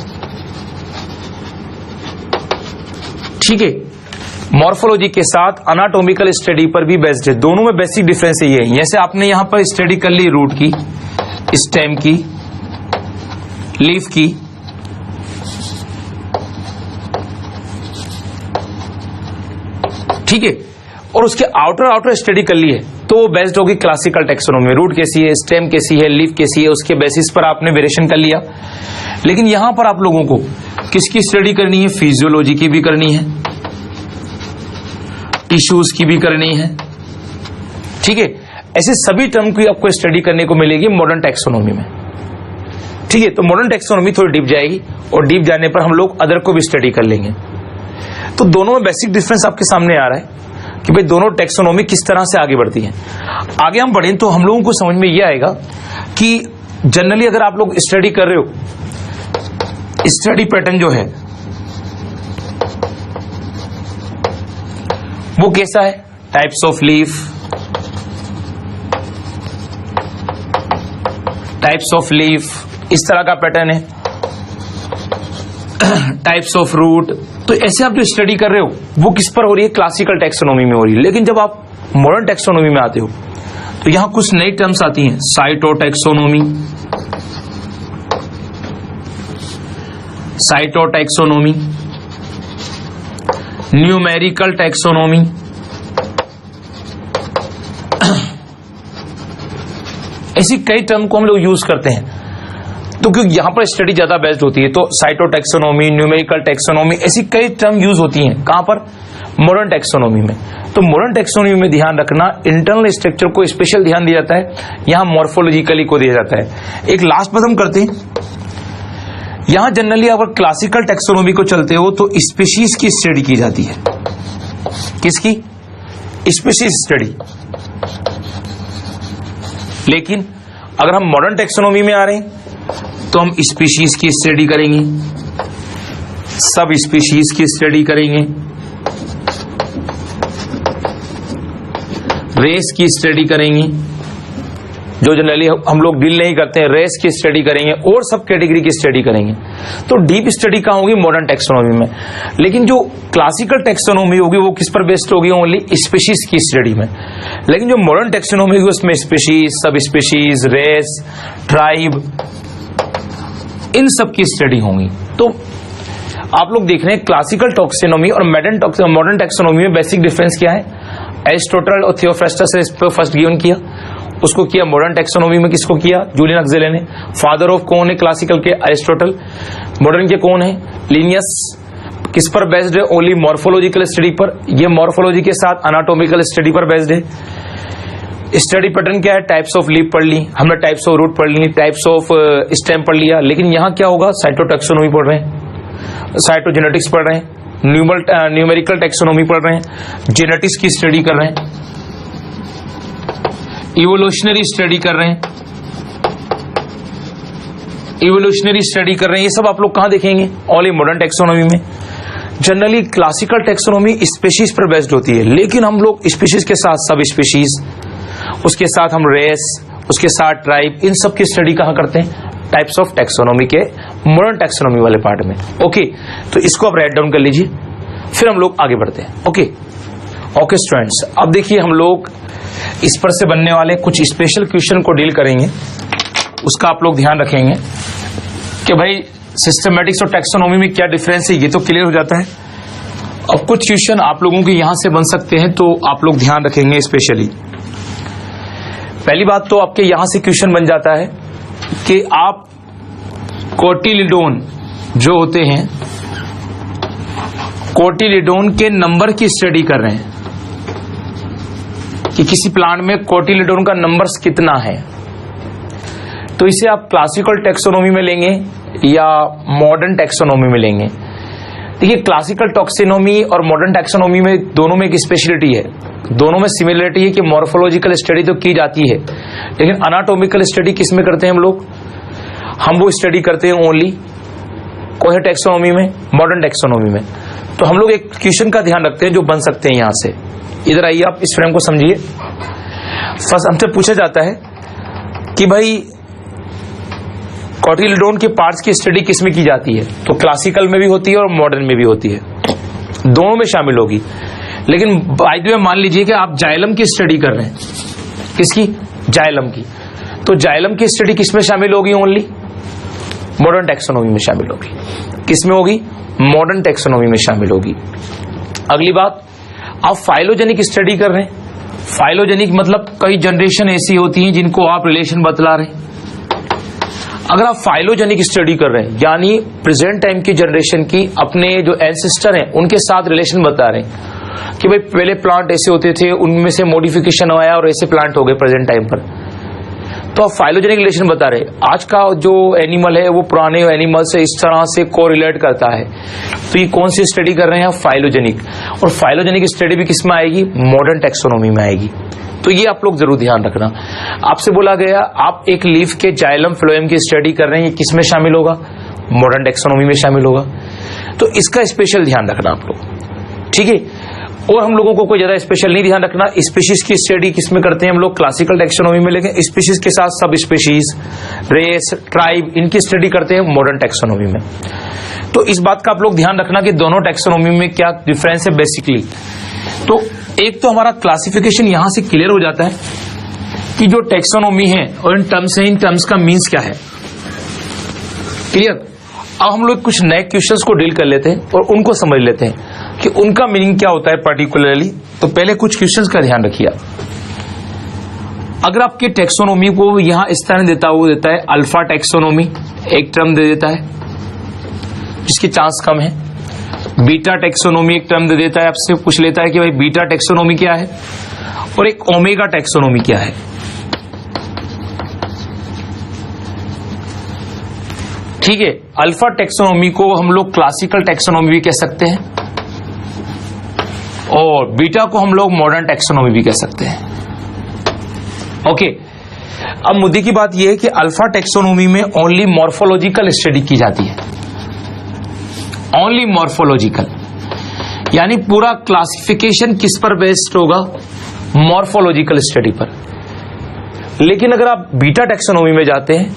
ठीक है, मॉर्फोलॉजी के साथ अनाटॉमिकल स्टडी पर भी बेस्ड है। दोनों में बेसिक डिफरेंस ये है। जैसे आपने यहां पर स्टडी कर ली रूट की, स्टेम की, लीफ की, ठीक है, और उसके आउटर स्टडी कर ली है, तो वो बेस्ड होगी क्लासिकल टेक्सोनॉमी में। रूट कैसी है, स्टेम कैसी है, लीफ कैसी है, उसके बेसिस पर आपने वेरिएशन कर लिया। लेकिन यहां पर आप लोगों को किसकी स्टडी करनी है? फिजियोलॉजी की भी करनी है, टिश्यूज की भी करनी है। ठीक है, ऐसे सभी टर्म की आपको स्टडी करने को मिलेगी मॉडर्न टेक्सोनॉमी में। ठीक है, तो मॉडर्न टेक्सोनॉमी थोड़ी डीप जाएगी और डीप जाने पर हम लोग अदर को भी स्टडी कर लेंगे। तो दोनों में बेसिक डिफरेंस आपके सामने आ रहा है कि भाई दोनों टेक्सोनॉमी किस तरह से आगे बढ़ती है। आगे हम बढ़ें तो हम लोगों को समझ में यह आएगा कि जनरली अगर आप लोग स्टडी कर रहे हो, स्टडी पैटर्न जो है वो कैसा है? टाइप्स ऑफ लीफ, इस तरह का पैटर्न है। टाइप्स ऑफ रूट, तो ऐसे आप जो स्टडी कर रहे हो वो किस पर हो रही है? क्लासिकल टेक्सोनॉमी में हो रही है। लेकिन जब आप मॉडर्न टेक्सोनॉमी में आते हो तो यहां कुछ नई टर्म्स आती हैं। साइटोटैक्सोनॉमी, न्यूमेरिकल टैक्सोनॉमी, ऐसी कई टर्म को हम लोग यूज करते हैं। तो क्योंकि यहां पर स्टडी ज्यादा बेस्ड होती है तो साइटोटैक्सोनॉमी, न्यूमेरिकल टैक्सोनॉमी, ऐसी कई टर्म यूज होती हैं। कहां पर? मॉडर्न टैक्सोनॉमी में। तो मॉडर्न टैक्सोनॉमी में ध्यान रखना, इंटरनल स्ट्रक्चर को स्पेशल ध्यान दिया जाता है, यहां मॉर्फोलॉजिकली को दिया जाता है। एक लास्ट बात हम करते हैं, यहां जनरली अगर क्लासिकल टैक्सोनॉमी को चलते हो तो स्पीशीज की स्टडी की जाती है। किसकी? Species study. लेकिन अगर हम मॉडर्न टैक्सोनॉमी में आ रहे हैं तो हम स्पीशीज की स्टडी करेंगे, सब स्पीशीज की स्टडी करेंगे, रेस की स्टडी करेंगे, जो जनरली हम लोग डील नहीं करते हैं, रेस की स्टडी करेंगे, और सब कैटेगरी की स्टडी करेंगे। तो डीप स्टडी कहां होगी? मॉडर्न टैक्सोनॉमी में। लेकिन जो क्लासिकल टैक्सोनॉमी होगी वो किस पर बेस्ड होगी? ओनली स्पीशीज की स्टडी में। लेकिन जो मॉडर्न टैक्सोनॉमी होगी उसमें स्पीशीज, सब स्पीशीज, रेस, ट्राइब, इन सब की स्टडी होंगी। तो आप लोग देख रहे हैं क्लासिकल टैक्सोनॉमी और मॉडर्न टैक्सोनॉमी में बेसिक डिफरेंस क्या है? एरिस्टोटल और थियोफ्रास्टस ने इस पर फर्स्ट गिवन किया, उसको किया मॉडर्न टैक्सोनॉमी में किसको किया? जूलियन हक्सले ने। फादर ऑफ कौन है क्लासिकल के? एरिस्टोटल। मॉडर्न के कौन है? लिनियस। किस पर बेस्ड है? ओनली मॉर्फोलॉजिकल स्टडी पर। यह मॉर्फोलॉजी के साथ अनाटोमिकल स्टडी पर बेस्ड है। स्टडी पैटर्न क्या है? टाइप्स ऑफ लीफ पढ़ ली हमने, टाइप्स ऑफ रूट पढ़ ली, टाइप्स ऑफ स्टेम पढ़ लिया। लेकिन यहां क्या होगा? साइटोटैक्सोनॉमी पढ़ रहे हैं, साइटोजेनेटिक्स पढ़ रहे हैं, न्यूमेरिकल टैक्सोनॉमी पढ़ रहे हैं, जेनेटिक्स की स्टडी कर रहे हैं, इवोल्यूशनरी स्टडी कर रहे हैं, ये सब आप लोग कहां देखेंगे? ऑल इन मॉडर्न टैक्सोनॉमी में। जनरली क्लासिकल टैक्सोनॉमी स्पीशीज पर बेस्ड होती है, लेकिन हम लोग स्पीशीज के साथ सब स्पीशीज, उसके साथ हम रेस, उसके साथ ट्राइब, इन सब की स्टडी कहां करते हैं? टाइप्स ऑफ टैक्सोनॉमी के मॉडर्न टैक्सोनॉमी वाले पार्ट में। ओके, तो इसको आप राइट डाउन कर लीजिए, फिर हम लोग आगे बढ़ते हैं। ओके स्टूडेंट्स, अब देखिए हम लोग इस पर से बनने वाले कुछ स्पेशल क्वेश्चन को डील करेंगे। उसका आप लोग ध्यान रखेंगे कि भाई सिस्टमैटिक्स और टैक्सोनॉमी में क्या डिफरेंस है, ये तो क्लियर हो जाता है। अब कुछ क्वेश्चन आप लोगों के यहां से बन सकते हैं, तो आप लोग ध्यान रखेंगे स्पेशली। पहली बात तो आपके यहां से क्वेश्चन बन जाता है कि आप कोटिलिडोन जो होते हैं, कोटिलिडोन के नंबर की स्टडी कर रहे हैं कि किसी प्लांट में कोटिलिडोन का नंबर्स कितना है। तो इसे आप क्लासिकल टैक्सोनॉमी में लेंगे या मॉडर्न टैक्सोनॉमी में लेंगे? देखिए, क्लासिकल टैक्सोनॉमी और मॉडर्न टैक्सोनॉमी में दोनों में एक स्पेशलिटी है, दोनों में सिमिलरिटी है कि मॉर्फोलॉजिकल स्टडी तो की जाती है, लेकिन अनाटोमिकल स्टडी किस में करते हैं हम लोग? हम वो स्टडी करते हैं ओनली कौन सा टैक्सोनॉमी में? मॉडर्न टैक्सोनॉमी में। तो हम लोग एक क्वेश्चन का ध्यान रखते हैं जो बन सकते हैं यहां से। इधर आइए, आप इस फ्रेम को समझिए। फर्स्ट हमसे पूछा जाता है कि भाई कोटिलेडोन के पार्ट्स की स्टडी किस में की जाती है? तो क्लासिकल में भी होती है और मॉडर्न में भी होती है, दोनों में शामिल होगी। लेकिन बाय द वे मान लीजिए कि आप जाइलम की स्टडी कर रहे हैं, किसकी? जाइलम की। तो जाइलम की स्टडी किस में शामिल होगी? ओनली मॉडर्न टैक्सोनॉमी में शामिल होगी। किस में होगी? मॉडर्न टैक्सोनॉमी में शामिल होगी। अगली बात, आप फाइलोजेनिक स्टडी कर रहे हैं। फाइलोजेनिक मतलब कई जनरेशन ऐसी होती हैं जिनको आप रिलेशन बतला रहे हैं। अगर आप फाइलोजेनिक स्टडी कर रहे हैं यानी प्रेजेंट टाइम की जनरेशन की अपने जो एंसेस्टर हैं उनके साथ रिलेशन बता रहे हैं कि भाई पहले प्लांट ऐसे होते थे, उनमें से मॉडिफिकेशन आया और ऐसे प्लांट हो गए प्रेजेंट टाइम पर, तो आप फाइलोजेनिक रिलेशन बता रहे हैं। आज का जो एनिमल है वो पुराने एनिमल से इस तरह से कोरिलेट करता है, तो ये कौन सी स्टडी कर रहे हैं आप? फाइलोजेनिक। और फाइलोजेनिक स्टडी भी किस में आएगी? मॉडर्न टैक्सोनॉमी में आएगी। तो ये आप लोग जरूर ध्यान रखना। आपसे बोला गया आप एक लीफ के जाइलम फ्लोएम की स्टडी कर रहे हैं, ये किस में शामिल होगा? मॉडर्न टैक्सोनॉमी में शामिल होगा। तो इसका स्पेशल ध्यान रखना आप लोग, ठीक है। और हम लोगों को कोई ज्यादा स्पेशल नहीं ध्यान रखना। स्पीशीज की स्टडी किसमें करते हैं हम लोग? क्लासिकल टैक्सोनॉमी में। लेकिन स्पीशीज के साथ सब स्पीशीज, रेस, ट्राइब, इनकी स्टडी करते हैं मॉडर्न टैक्सोनॉमी में। तो इस बात का आप लोग ध्यान रखना कि दोनों टैक्सोनॉमी में क्या डिफरेंस है बेसिकली। तो एक तो हमारा क्लासिफिकेशन यहां से क्लियर हो जाता है कि जो टैक्सोनॉमी है और इन टर्म्स है, इन टर्म्स का मीन्स क्या है, क्लियर। अब हम लोग कुछ नए क्वेश्चंस को डील कर लेते हैं और उनको समझ लेते हैं कि उनका मीनिंग क्या होता है पर्टिकुलरली। तो पहले कुछ क्वेश्चंस का ध्यान रखिए। अगर आपके टैक्सोनॉमी को यहां इस तरह देता है, वो देता है अल्फा टैक्सोनॉमी, एक टर्म दे देता है जिसकी चांस कम है। बीटा टैक्सोनॉमी एक टर्म दे देता है, आपसे पूछ लेता है कि भाई बीटा टैक्सोनॉमी क्या है, और एक ओमेगा टैक्सोनॉमी क्या है। ठीक है, अल्फा टैक्सोनॉमी को हम लोग क्लासिकल टैक्सोनॉमी भी कह सकते हैं और बीटा को हम लोग मॉडर्न टैक्सोनॉमी भी कह सकते हैं। ओके, अब मुद्दे की बात यह है कि अल्फा टैक्सोनॉमी में ओनली मॉर्फोलॉजिकल स्टडी की जाती है, ओनली मॉर्फोलॉजिकल, यानी पूरा क्लासिफिकेशन किस पर बेस्ड होगा? मॉर्फोलॉजिकल स्टडी पर। लेकिन अगर आप बीटा टैक्सोनॉमी में जाते हैं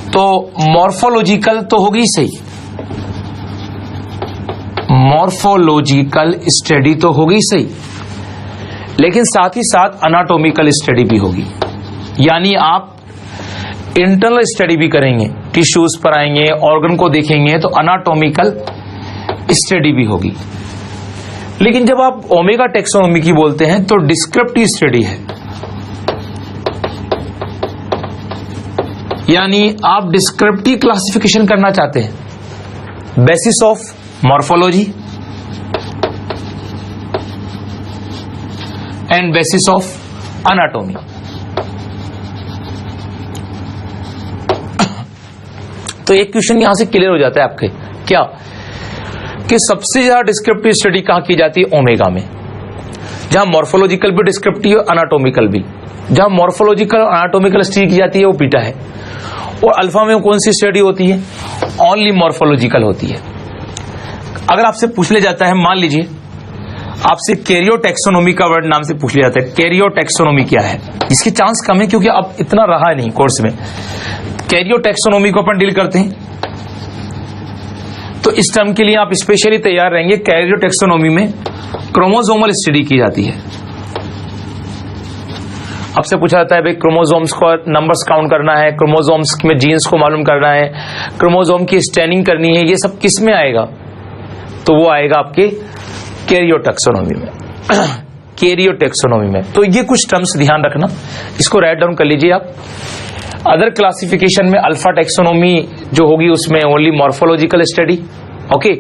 तो मॉर्फोलॉजिकल तो होगी सही, मॉर्फोलॉजिकल स्टडी तो होगी सही, लेकिन साथ ही साथ अनाटॉमिकल स्टडी भी होगी। यानी आप इंटरनल स्टडी भी करेंगे, टिश्यूज पर आएंगे, ऑर्गन को देखेंगे, तो अनाटॉमिकल स्टडी भी होगी। लेकिन जब आप ओमेगा टैक्सोनॉमी की बोलते हैं तो डिस्क्रिप्टिव स्टडी है, यानी आप डिस्क्रिप्टिव क्लासिफिकेशन करना चाहते हैं basis of morphology and bases of anatomy. तो एक क्वेश्चन यहां से क्लियर हो जाता है आपके, क्या कि सबसे ज्यादा डिस्क्रिप्टिव स्टडी कहां की जाती है? ओमेगा में, जहां मॉर्फोलॉजिकल भी डिस्क्रिप्टिव, अनाटॉमिकल भी। जहां मॉर्फोलॉजिकल अनाटॉमिकल स्टडी की जाती है वो बीटा है, और अल्फा में कौन सी स्टडी होती है? ओनली मॉर्फोलॉजिकल होती है। अगर आपसे पूछ लिया जाता है, मान लीजिए आपसे कैरियोटैक्सोनॉमी का वर्ड नाम से पूछ लिया जाता है, कैरियोटैक्सोनॉमी क्या है? इसकी चांस कम है क्योंकि अब इतना रहा नहीं कोर्स में। कैरियोटैक्सोनॉमी को अपन डील करते हैं, तो इस टर्म के लिए आप स्पेशली तैयार रहेंगे। कैरियोटैक्सोनॉमी में क्रोमोसोमल स्टडी की जाती है। आपसे पूछा जाता है भाई क्रोमोसोम्स को नंबर्स काउंट करना है, क्रोमोसोम्स में जीन्स को मालूम करना है, क्रोमोसोम की स्टैनिंग करनी है, ये सब किस में आएगा? तो वो आएगा आपके कैरियोटैक्सोनॉमी में, कैरियोटैक्सोनॉमी में। तो ये कुछ टर्म्स ध्यान रखना, इसको राइट डाउन कर लीजिए आप। अदर क्लासिफिकेशन में अल्फा टैक्सोनॉमी जो होगी उसमें only morphological study, okay.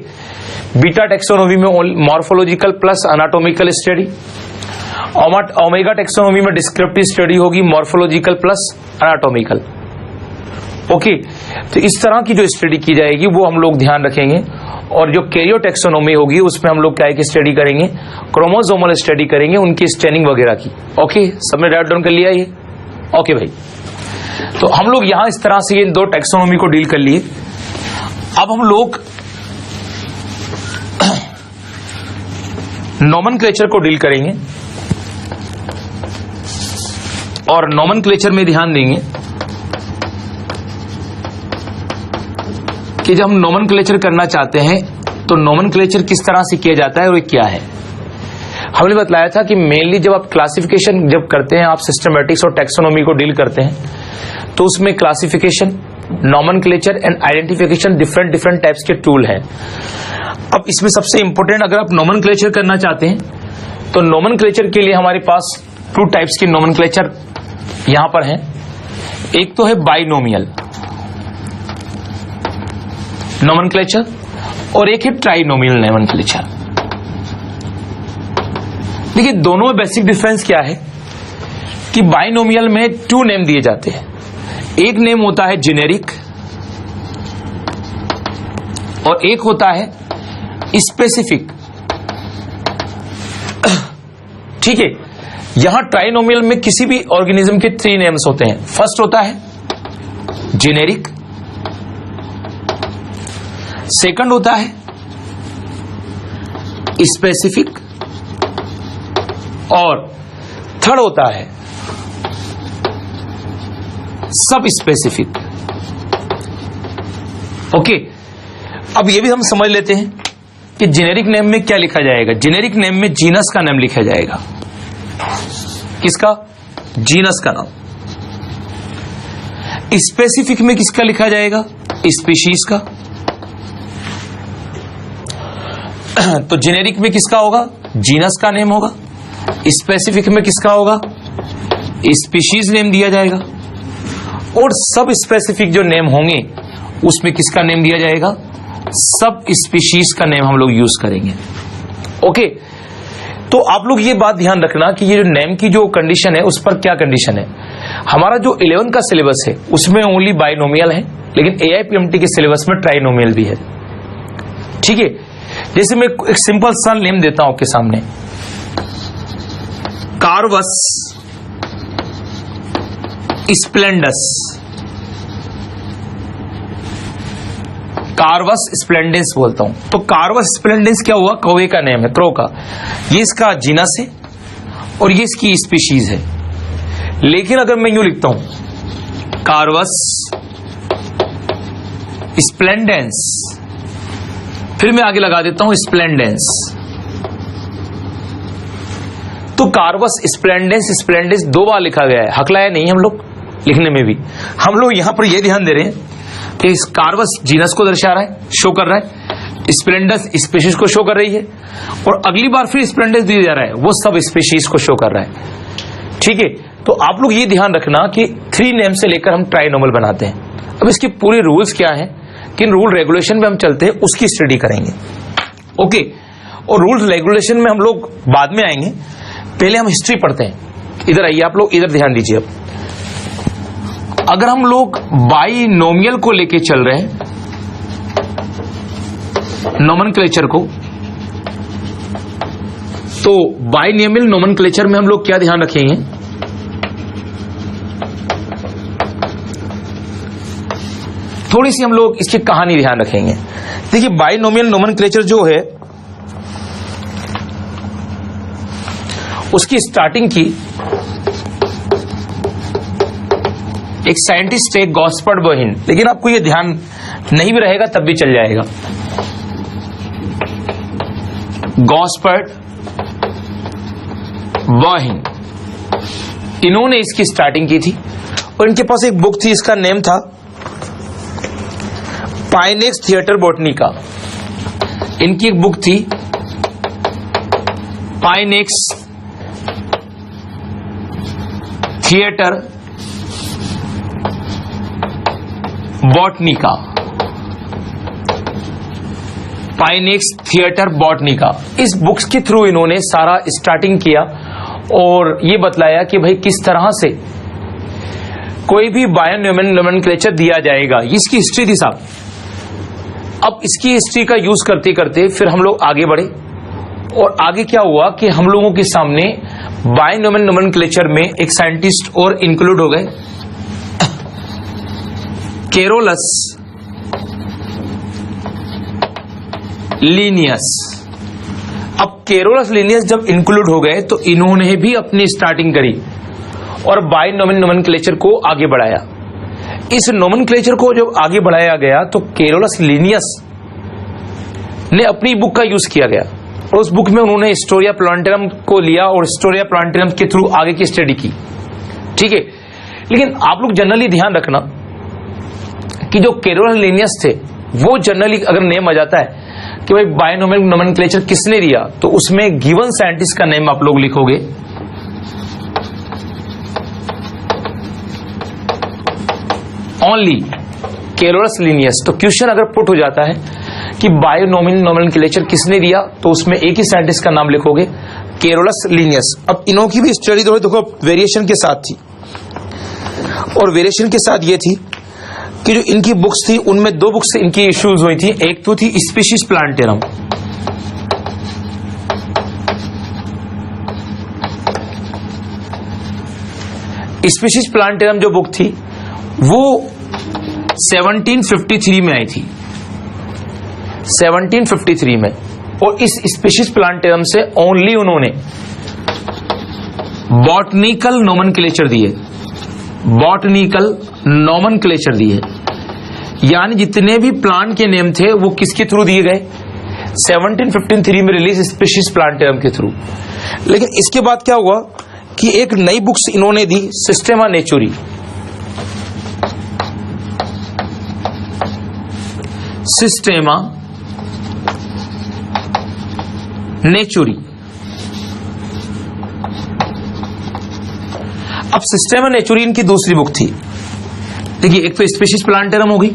Beta taxonomy में morphological plus anatomical study. Omega taxonomy में डिस्क्रिप्टिव स्टडी होगी, मॉर्फोलॉजिकल प्लस अनाटॉमिकल, ओके। तो इस तरह की जो स्टडी की जाएगी वो हम लोग ध्यान रखेंगे। और जो कैरियोटैक्सोनॉमी होगी उसमें हम लोग क्या की स्टडी करेंगे? क्रोमोसोमल स्टडी करेंगे, उनकी स्टैनिंग वगैरह की, ओके। सबने राइट डाउन कर लिया ये? ओके भाई, तो हम लोग यहां इस तरह से ये दो टैक्सोनॉमी को डील कर लिए। अब हम लोग नोमेनक्लेचर को डील करेंगे, और नोमेनक्लेचर में ध्यान देंगे कि जब हम नोमेनक्लेचर करना चाहते हैं तो नोमेनक्लेचर किस तरह से किया जाता है और ये क्या है। हमने बताया था कि मेनली जब आप क्लासिफिकेशन जब करते हैं, आप सिस्टमैटिक्स और टैक्सोनॉमी को डील करते हैं, तो उसमें classification, nomenclature and identification different types के टूल हैं। अब इसमें सबसे इंपॉर्टेंट, अगर आप नोमेनक्लेचर करना चाहते हैं तो नोमेनक्लेचर के लिए हमारे पास 2 टाइप्स के नोमेनक्लेचर यहां पर हैं। एक तो है बाइनोमियल नोमेनक्लेचर और एक है ट्राइनोमियल नोमेनक्लेचर। देखिए दोनों में बेसिक डिफरेंस क्या है कि बाइनोमियल में 2 नेम दिए जाते हैं। एक नेम होता है जेनेरिक और एक होता है स्पेसिफिक। ठीक है, यहां ट्राइनोमियल में किसी भी ऑर्गेनिज्म के 3 नेम्स होते हैं। फर्स्ट होता है जेनेरिक, सेकंड होता है स्पेसिफिक और थर्ड होता है सब स्पेसिफिक। ओके, अब ये भी हम समझ लेते हैं कि जेनेरिक नेम में क्या लिखा जाएगा। जेनेरिक नेम में जीनस का नाम लिखा जाएगा। किसका? जीनस का नाम। स्पेसिफिक में किसका लिखा जाएगा? स्पीशीज का। तो जेनेरिक में किसका होगा? जीनस का नेम होगा। स्पेसिफिक में किसका होगा? स्पीशीज नेम दिया जाएगा। और सब स्पेसिफिक जो नेम होंगे उसमें किसका नेम दिया जाएगा? सब स्पीशीज का नेम हम लोग यूज करेंगे। ओके, तो आप लोग ये बात ध्यान रखना कि ये जो नेम की जो कंडीशन है उस पर क्या कंडीशन है। हमारा जो 11 का सिलेबस है उसमें ओनली बाइनोमियल है, लेकिन AIPMT के सिलेबस में ट्राइनोमियल भी है। ठीक है, जैसे मैं एक सिंपल सा नेम देता हूं आपके सामने, कार्वस स्प्लेंडस। कार्वस स्प्लेंडेंस बोलता हूं, तो कार्वस स्प्लेंडेंस क्या हुआ? कौवे का नेम है, क्रो का। ये इसका जीनस है और ये इसकी स्पीशीज है। लेकिन अगर मैं यूं लिखता हूं कार्वस स्प्लेंडेंस, फिर मैं आगे लगा देता हूं स्प्लेंडेंस, तो कार्वस स्प्लेंडेंस स्प्लेंडेंस 2 बार लिखा गया है। हकलाया नहीं हम लोग लिखने में भी। हम लोग यहां पर यह ध्यान दे रहे हैं कि इस कार्वस जीनस को दर्शा रहा है, शो कर रहा है, स्प्लेंडस स्पीशीज को शो कर रही है, और अगली बार फिर स्प्लेंडस दिया जा रहा है, वो सब स्पीशीज को शो कर रहा है। ठीक है, तो आप लोग ये ध्यान रखना कि 3 नेम से लेकर हम ट्राइनोमल बनाते हैं। अब इसके पूरे रूल्स क्या हैं, किन रूल रेगुलेशन में हम चलते हैं, उसकी स्टडी करेंगे। ओके, और रूल्स रेगुलेशन में हम लोग बाद में आएंगे, पहले हम हिस्ट्री पढ़ते हैं। इधर आइए आप लोग, इधर ध्यान दीजिए। अब अगर हम लोग बाइनोमियल को लेके चल रहे हैं, नोमेनक्लेचर को, तो बाइनोमियल नोमेनक्लेचर में हम लोग क्या ध्यान रखेंगे? थोड़ी सी हम लोग इसकी कहानी ध्यान रखेंगे। देखिए बाइनोमियल नोमेनक्लेचर जो है उसकी स्टार्टिंग की एक साइंटिस्ट है गॉस्पर्ड बोहिन, लेकिन आपको ये ध्यान नहीं भी रहेगा तब भी चल जाएगा। गॉस्पर्ड बोहिन, इन्होंने इसकी स्टार्टिंग की थी और इनके पास एक बुक थी, इसका नेम था पाइनेक्स थिएटर बॉटनी का। इनकी एक बुक थी पाइनेक्स थिएटर बॉटनी का, पाइनेक्स थिएटर बॉटनी का। इस बुक्स के थ्रू इन्होंने सारा स्टार्टिंग किया और ये बतलाया कि भाई किस तरह से कोई भी बाइनोमियल नोमेनक्लेचर दिया जाएगा। इसकी हिस्ट्री थी साहब। अब इसकी हिस्ट्री का यूज करते करते फिर हम लोग आगे बढ़े और आगे क्या हुआ कि हम लोगों के सामने बाइनोमियल नोमेनक्लेचर में एक साइंटिस्ट और इंक्लूड हो गए, केरोलस लीनियस। अब केरोलस लीनियस जब इंक्लूड हो गए तो इन्होंने भी अपनी स्टार्टिंग करी और बाइनोमियल नोमेनक्लेचर को आगे बढ़ाया। इस नोमेनक्लेचर को जब आगे बढ़ाया गया तो कैरोलस लिनियस ने अपनी बुक का यूज किया गया और उस बुक में उन्होंने हिस्टोरिया प्लांटेरम को लिया और हिस्टोरिया प्लांटेरम के थ्रू आगे की स्टडी की। ठीक है, लेकिन आप लोग जनरली ध्यान रखना कि जो कैरोलस लिनियस थे वो जनरली अगर नेम आ जाता है कि भाई बायनोमियल नोमेनक्लेचर किसने दिया, तो उसमें गिवन साइंटिस्ट का नेम आप लोग लिखोगे। Only Carolus Linnaeus. तो क्वेश्चन अगर पुट हो जाता है कि बायनोमियल नोमेनक्लेचर किसने दिया, तो उसमें एक ही साइंटिस्ट का नाम लिखोगे, कैरोलस लिनियस। अब इन्हों की भी स्टडी देखो वेरिएशन के साथ थी, और वेरिएशन के साथ ये थी कि जो इनकी बुक्स थी उनमें दो बुक्स इनकी इश्यूज हुई थी। एक तो थी स्पीशीज प्लांटेरम, स्पीशीज प्लांटेरम जो बुक थी वो 1753 में आई थी, 1753 में। और इस स्पीशीज प्लांटेरम से ओनली उन्होंने बॉटनिकल नोमेनक्लेचर दिए, बॉटनिकल नोमेनक्लेचर दिए, यानी जितने भी प्लांट के नेम थे वो किसके थ्रू दिए गए, 1753 में रिलीज स्पीशीज प्लांटेरम के थ्रू। लेकिन इसके बाद क्या हुआ कि एक नई बुक्स इन्होंने दी, सिस्टेमा नेचुरी। सिस्टेमा नेचुरी। अब सिस्टेमा नेचुरी इनकी दूसरी बुक थी। देखिए, एक तो स्पीशीज प्लांटेरम होगी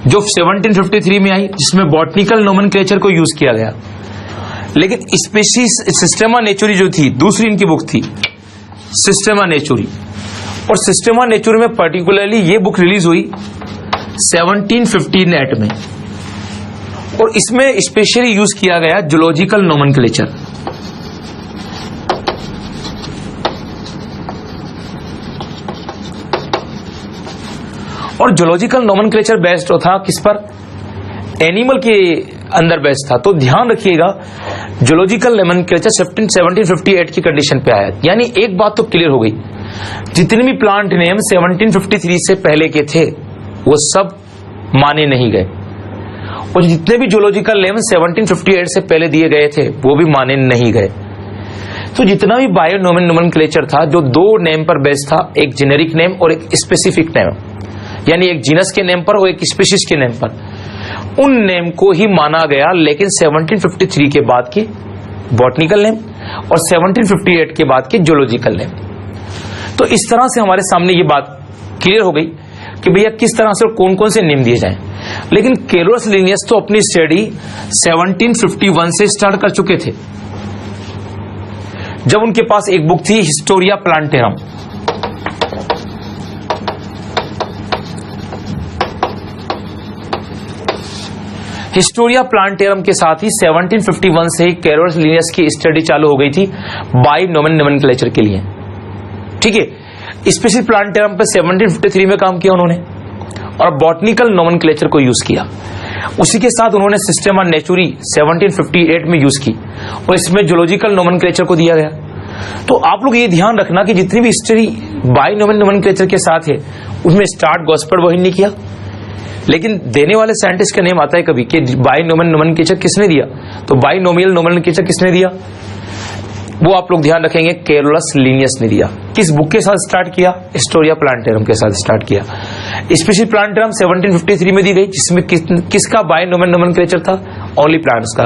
जो 1753 में आई, जिसमें बॉटनिकल नोमेनक्लेचर को यूज किया गया। लेकिन स्पीशीज सिस्टेमा नेचुरी जो थी, दूसरी इनकी बुक थी सिस्टेमा नेचुरी। और सिस्टेमा नेचुरी में पर्टिकुलरली ये बुक रिलीज हुई 1758 में, और इसमें स्पेशली यूज किया गया जूलॉजिकल नोमेनक्लेचर। और जूलॉजिकल नोमेनक्लेचर बेस्ड था किस पर, एनिमल के अंदर बेस्ड था। तो ध्यान रखिएगा, जूलॉजिकल नोमेनक्लेचर 1758 की कंडीशन पे आया। यानी एक बात तो क्लियर हो गई, जितने भी प्लांट नेम 1753 से पहले के थे वो सब माने नहीं गए, और जितने भी जूलॉजिकल नेम 1758 से पहले दिए गए थे वो भी माने नहीं गए। तो जितना भी बायोनोमेनक्लेचर था जो दो नेम पर बेस्ड था, एक जेनेरिक नेम और एक स्पेसिफिक नेम, यानी एक जीनस के नेम पर और एक स्पीशीज के नेम पर, उन नेम को ही माना गया। लेकिन 1753 के बाद के बॉटनिकल नेम और 1758 के बाद के जूलॉजिकल नेम। तो इस तरह से हमारे सामने ये बात क्लियर हो गई कि भैया किस तरह से कौन कौन से नेम दिए जाएं। लेकिन कैरोलस लिनियस तो अपनी स्टडी 1751 से स्टार्ट कर चुके थे, जब उनके पास एक बुक थी हिस्टोरिया प्लांटेरम। हिस्टोरिया प्लांटेरम के साथ ही 1751 से ही कैरोलस लिनियस की स्टडी चालू हो गई थी बायनोमेनक्लेचर के लिए। ठीक है, स्पीशीज प्लांटेरम पे 1753 में काम किया उन्होंने और बॉटनिकल नोमेनक्लेचर को यूज किया। उसी के साथ उन्होंने सिस्टेमा नेचुरी 1758 में यूज की और इसमें जूलॉजिकल नोमेनक्लेचर को दिया गया। तो आप लोग ये ध्यान रखना कि जितनी भी स्टडी बायनोमेनक्लेचर के साथ है उसमें स्टार्ट गॉस्पेट वही नहीं किया, लेकिन देने वाले साइंटिस्ट का नेम आता है कभी कि बायनोमेनक्लेचर किसने दिया, तो बायनोमियल नोमेनक्लेचर किसने दिया, वो आप लोग ध्यान रखेंगे कैरोलस लिनियस ने दिया। किस बुक के साथ स्टार्ट किया, हिस्टोरिया प्लांटेरम के साथ स्टार्ट किया। स्पीशीज प्लांटेरम 1753 में दी गई, जिसमें किसका बायनोमेनक्लेचर था, ओनली प्लांट्स का।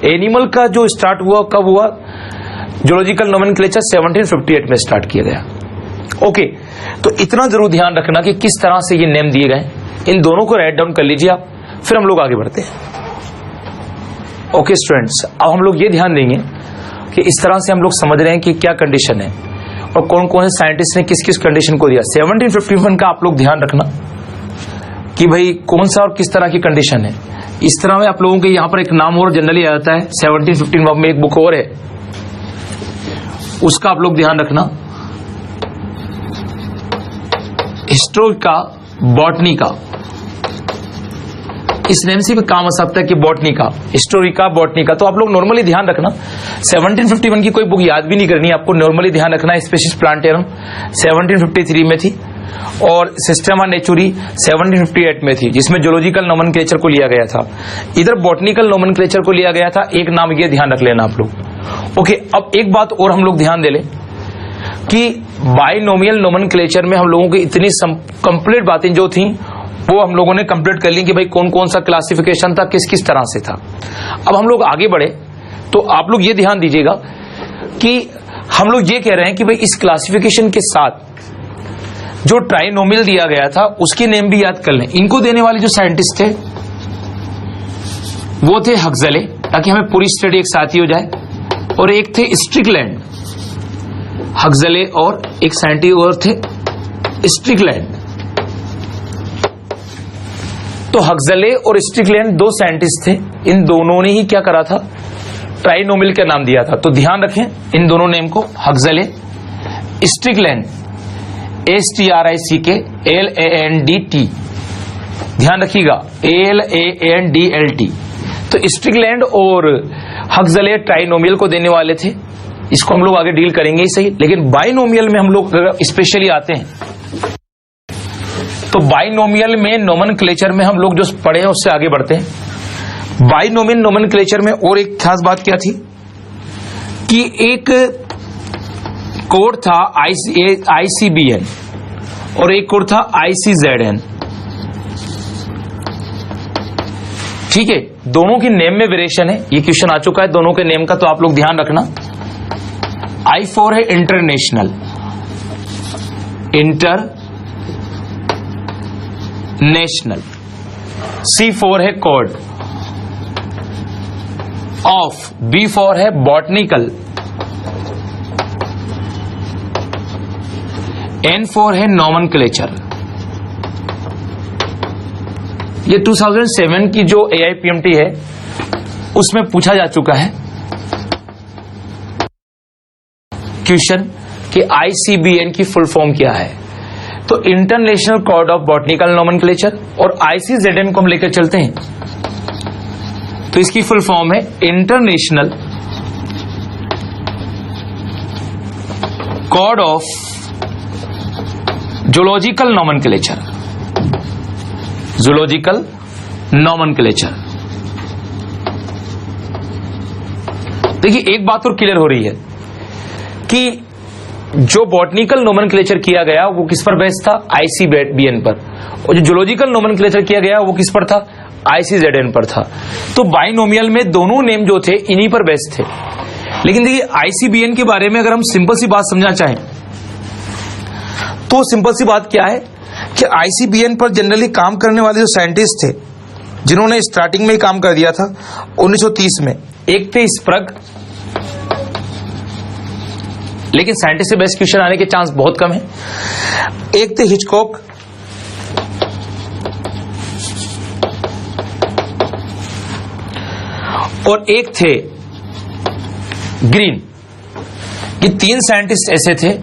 एनिमल का जो स्टार्ट हुआ कब हुआ, जूलॉजिकल नोमेनक्लेचर 1758 में स्टार्ट किया गया। ओके, तो इतना जरूर ध्यान रखना कि किस तरह से ये नेम दिए गए। इन दोनों को राइट डाउन कर लीजिए आप, फिर हम लोग आगे बढ़ते हैं। ओके स्टूडेंट्स, अब हम लोग ये ध्यान देंगे कि इस तरह से हम लोग समझ रहे हैं कि क्या कंडीशन है और कौन कौन से साइंटिस्ट ने किस किस कंडीशन को दिया। 1751 का आप लोग ध्यान रखना कि भाई कौन सा और किस तरह की कंडीशन है। इस तरह में आप लोगों के यहाँ पर एक नाम और जनरली आ जाता है, 1751 में एक बुक और है, उसका आप लोग ध्यान रखना, हिस्टोरिका बॉटनिका। इस नेम से भी काम आ सकता है कि बॉटनिका, हिस्टोरिका बॉटनिका। तो आप लोग नॉर्मली ध्यान रखना 1751 की कोई बुक याद भी नहीं करनी, आपको नॉर्मली ध्यान रखना स्पीशीज प्लांटेरम 1753 में थी और सिस्टेमा नेचुरी 1758 में थी, जिसमें जूलॉजिकल नोमेनक्लेचर को लिया गया था। इधर बॉटनिकल नोमेनक्लेचर को लिया गया था। एक नाम ये ध्यान रख लेना आप लोग। ओके, अब एक बात और हम लोग ध्यान दे लें कि बाइनोमियल नोमेनक्लेचर में हम लोगों की इतनी कंप्लीट बातें जो थी वो हम लोगों ने कंप्लीट कर ली कि भाई कौन कौन सा क्लासिफिकेशन था, किस किस तरह से था। अब हम लोग आगे बढ़े तो आप लोग ये ध्यान दीजिएगा कि हम लोग ये कह रहे हैं कि भाई इस क्लासिफिकेशन के साथ जो ट्राइनोमियल दिया गया था उसके नेम भी याद कर लें। इनको देने वाले जो साइंटिस्ट थे वो थे हक्सले, ताकि हमें पूरी स्टडी एक साथ ही हो जाए, और एक थे स्ट्रिकलैंड। हक्सले और एक साइंटिस्ट और थे स्ट्रिकलैंड। तो हक्सले और स्ट्रिकलैंड दो साइंटिस्ट थे, इन दोनों ने ही क्या करा था, ट्राइनोमियल का नाम दिया था। तो ध्यान रखें इन दोनों नेम को, हक्सले, स्ट्रिकलैंड, STRICKLANDT, ध्यान रखिएगा, ALANDLT। तो स्ट्रिकलैंड और हक्सले ट्राइनोमियल को देने वाले थे। इसको हम लोग आगे डील करेंगे ही सही, लेकिन बाइनोमियल में हम लोग स्पेशली आते हैं तो बाइनोमियल में नोमेनक्लेचर में हम लोग जो पढ़े हैं उससे आगे बढ़ते हैं। बाइनोमियल नोमेनक्लेचर में और एक खास बात क्या थी कि एक कोड था ICBN और एक कोड था ICZN। ठीक है, दोनों की नेम में वेरिएशन है। ये क्वेश्चन आ चुका है दोनों के नेम का, तो आप लोग ध्यान रखना। I4 है इंटरनेशनल, इंटरनेशनल। C4 है कॉड ऑफ। B4 है बॉटनिकल। N4 है नोमेनक्लेचर। ये 2007 की जो AIPMT है उसमें पूछा जा चुका है क्वेश्चन कि ICBN की फुल फॉर्म क्या है। तो international code of botanical nomenclature, और ICZN को हम लेकर चलते हैं तो इसकी फुल फॉर्म है international code of zoological nomenclature. Zoological nomenclature. देखिए एक बात और क्लियर हो रही है कि जो बॉटनिकल नोमेनक्लेचर किया गया वो किस पर बेस्ड था, ICBN पर, और जो जूलॉजिकल नोमेनक्लेचर किया गया वो किस पर था, ICZN पर था। तो बाइनोमियल में दोनों नेम जो थे इन्हीं पर बेस्ड थे। लेकिन देखिए ICBN के बारे में अगर हम सिंपल सी बात समझना चाहें तो सिंपल सी बात क्या है कि ICBN पर जनरली काम करने वाले जो साइंटिस्ट थे जिन्होंने स्टार्टिंग में ही काम कर दिया था 1930 में, एक थे स्प्रग, लेकिन साइंटिस्ट से बेस्ट क्वेश्चन आने के चांस बहुत कम है। एक थे हिचकॉक, और एक थे ग्रीन। ये तीन साइंटिस्ट ऐसे थे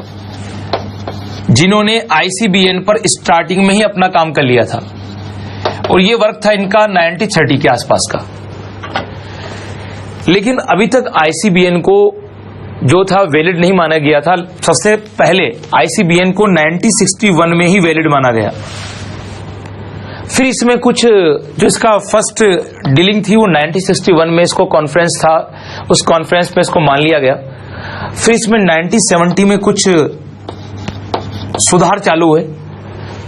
जिन्होंने ICBN पर स्टार्टिंग में ही अपना काम कर लिया था, और ये वर्क था इनका 1930 के आसपास का। लेकिन अभी तक ICBN को जो था वैलिड नहीं माना गया था। सबसे पहले ICBN को 1961 में ही वैलिड माना गया। फिर इसमें कुछ जो इसका फर्स्ट डीलिंग थी वो 1961 में इसको कॉन्फ्रेंस था, उस कॉन्फ्रेंस में इसको मान लिया गया। फिर इसमें 1970 में कुछ सुधार चालू हुए,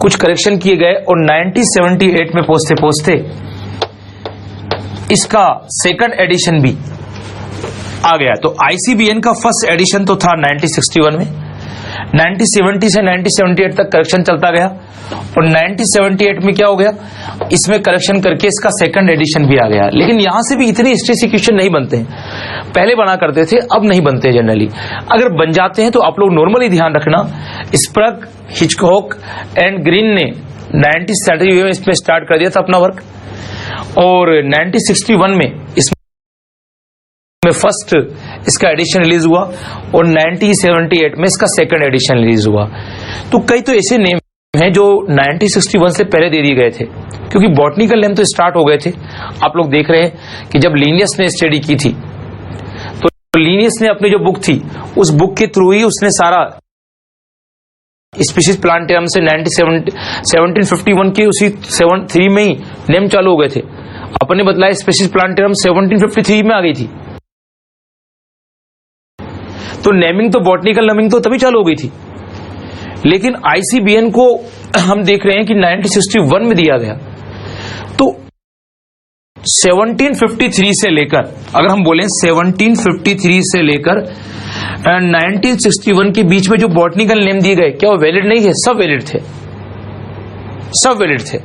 कुछ करेक्शन किए गए, और 1978 में पहुंचते पहुंचते इसका सेकंड एडिशन भी आ गया। तो ICBN का फर्स्ट एडिशन तो था 1961 में, 1970 से 1978 तक करेक्शन चलता गया, और 1978 में क्या हो गया, इसमें करेक्शन करके इसका सेकंड एडिशन भी आ गया। लेकिन यहां से भी इतने हिस्ट्री क्वेश्चन नहीं बनते हैं, पहले बना करते थे, अब नहीं बनते जनरली। अगर बन जाते हैं तो आप लोग नॉर्मली ध्यान रखना, स्प्रग, हिचकॉक एंड ग्रीन ने 1970 में इसमें स्टार्ट कर दिया था अपना वर्क, और 1961 में इसमें फर्स्ट इसका एडिशन रिलीज हुआ, और 1978 में इसका सेकंड एडिशन रिलीज हुआ। तो कई तो ऐसे नेम हैं जो 1961 से पहले दे दिए गए थे, क्योंकि बॉटनिकल नेम तो स्टार्ट हो गए थे। आप लोग देख रहे हैं कि जब लीनियस ने स्टडी की थी तो लीनियस ने अपनी जो बुक थी उस बुक के थ्रू ही उसने सारा स्पीशीज प्लांटेरम से 1751 के उसी 3 में ही नेम चालू हो गए थे। अपन ने बतलाया स्पीशीज प्लांटेरम 1753 में आ गई थी, तो नेमिंग तो बॉटनिकल नेमिंग तो तभी चालू हो गई थी। लेकिन आईसीबीएन को हम देख रहे हैं कि 1961 में दिया गया। तो 1753 से लेकर, अगर हम बोलें 1753 से लेकर 1961 के बीच में जो बॉटनिकल नेम दिए गए, क्या वो वैलिड नहीं है? सब वैलिड थे, सब वैलिड थे।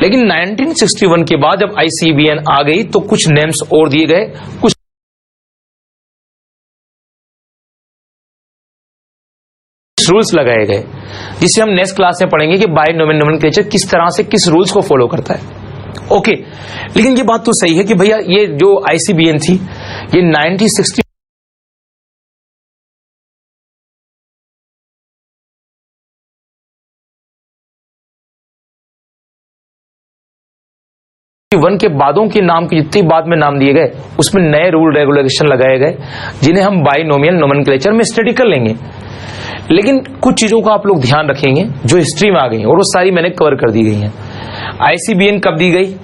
लेकिन 1961 के बाद जब आईसीबीएन आ गई तो कुछ नेम्स और दिए गए, कुछ रूल्स लगाए गए, जिसे हम नेक्स्ट क्लास में पढ़ेंगे कि बायनोमियल नोमेनक्लेचर किस तरह से किस रूल्स को फॉलो करता है। ओके, लेकिन ये बात तो सही है कि भैया ये जो आईसीबीएन थी ये 1961 के बादों के नाम के जितने बाद में नाम दिए गए उसमें नए रूल रेगुलेशन लगाए गए, जिन्हें हम बायनोमियल नोमेनक्लेचर में स्टडी कर लेंगे। लेकिन कुछ चीजों का आप लोग ध्यान रखेंगे जो हिस्ट्री में आ गई और वो सारी मैंने कवर कर दी गई हैं। आईसीबीएन कब दी गई?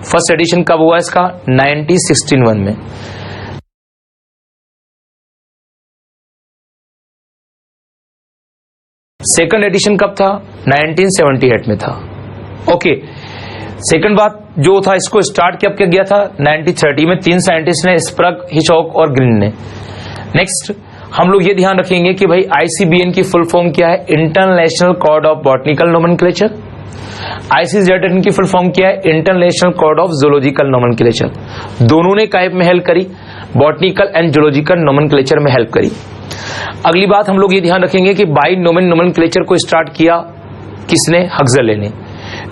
फर्स्ट एडिशन कब हुआ इसका? 1961 में। सेकंड एडिशन कब था? 1978 में था। ओके, सेकंड बात जो था, इसको स्टार्ट कब किया गया था? 1930 में। 3 साइंटिस्ट ने, स्प्रग, हिचकॉक और ग्रीन ने। नेक्स्ट हम लोग ये ध्यान रखेंगे कि भाई आईसीबीएन की फुल फॉर्म क्या है? International code of botanical nomenclature. ICZ की फुल फॉर्म क्या है? International code of zoological nomenclature. दोनों ने काइप में हेल्प करी, बॉटनिकल एंड जूलॉजिकल नोमेनक्लेचर में हेल्प करी। अगली बात हम लोग ये ध्यान रखेंगे कि बायनोमियल नोमेनक्लेचर को स्टार्ट किया किसने? हक्सले ने।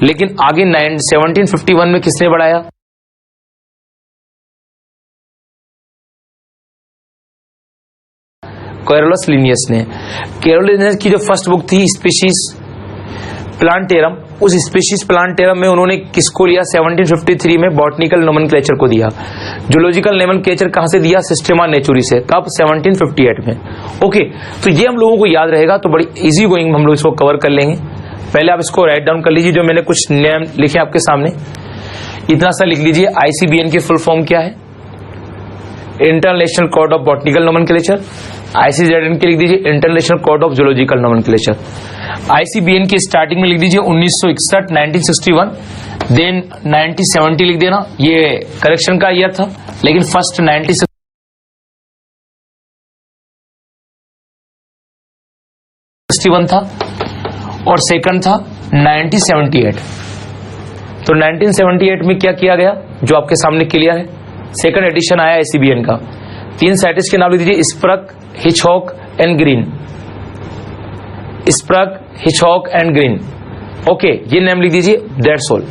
लेकिन आगे 1751 में किसने बढ़ाया? कैरोलस लिनियस ने। कैरोलस लिनियस की जो फर्स्ट बुक थी स्पीशीज प्लांटेरम, उस स्पीशीज प्लांटेरम में उन्होंने किसको लिया? 1753 में बॉटनिकल नोमेनक्लेचर को दिया। जूलॉजिकल नोमेनक्लेचर कहां से दिया? सिस्टेमा नेचुरी से। कब? 1758 में। ओके, तो ये हम लोगों को याद रहेगा, तो बड़ी इजी गोइंग हम लोग इसको कवर कर लेंगे। पहले आप इसको राइट डाउन कर लीजिए, जो मैंने कुछ नेम लिखे आपके सामने, इतना सा लिख लीजिए। आईसीबीएन की फुल फॉर्म क्या है? International code of botanical nomenclature. ICZ के लिख दीजिए international code of zoological nomenclature. ICBN की स्टार्टिंग में लिख दीजिए 1961, 1961, देन 1970 लिख देना, ये करेक्शन का ईयर था। लेकिन फर्स्ट 1961 था और सेकंड था 1978। तो 1978 में क्या किया गया जो आपके सामने क्लियर है? सेकंड एडिशन आया आईसीबीएन का। 3 साइंटिस्ट के नाम लिख दीजिए, Sprague, Hitchcock and Green. Sprague, Hitchcock and Green. Okay, ये नेम लिख दीजिए, दैट्स ऑल।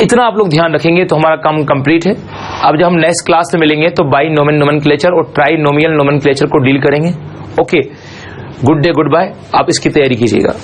इतना आप लोग ध्यान रखेंगे तो हमारा काम कंप्लीट है। अब जब हम नेक्स्ट क्लास में मिलेंगे तो बायनोमियल नोमेनक्लेचर और ट्राइनोमियल नोमेनक्लेचर को डील करेंगे। Okay, good day, good bye. आप इसकी तैयारी कीजिएगा।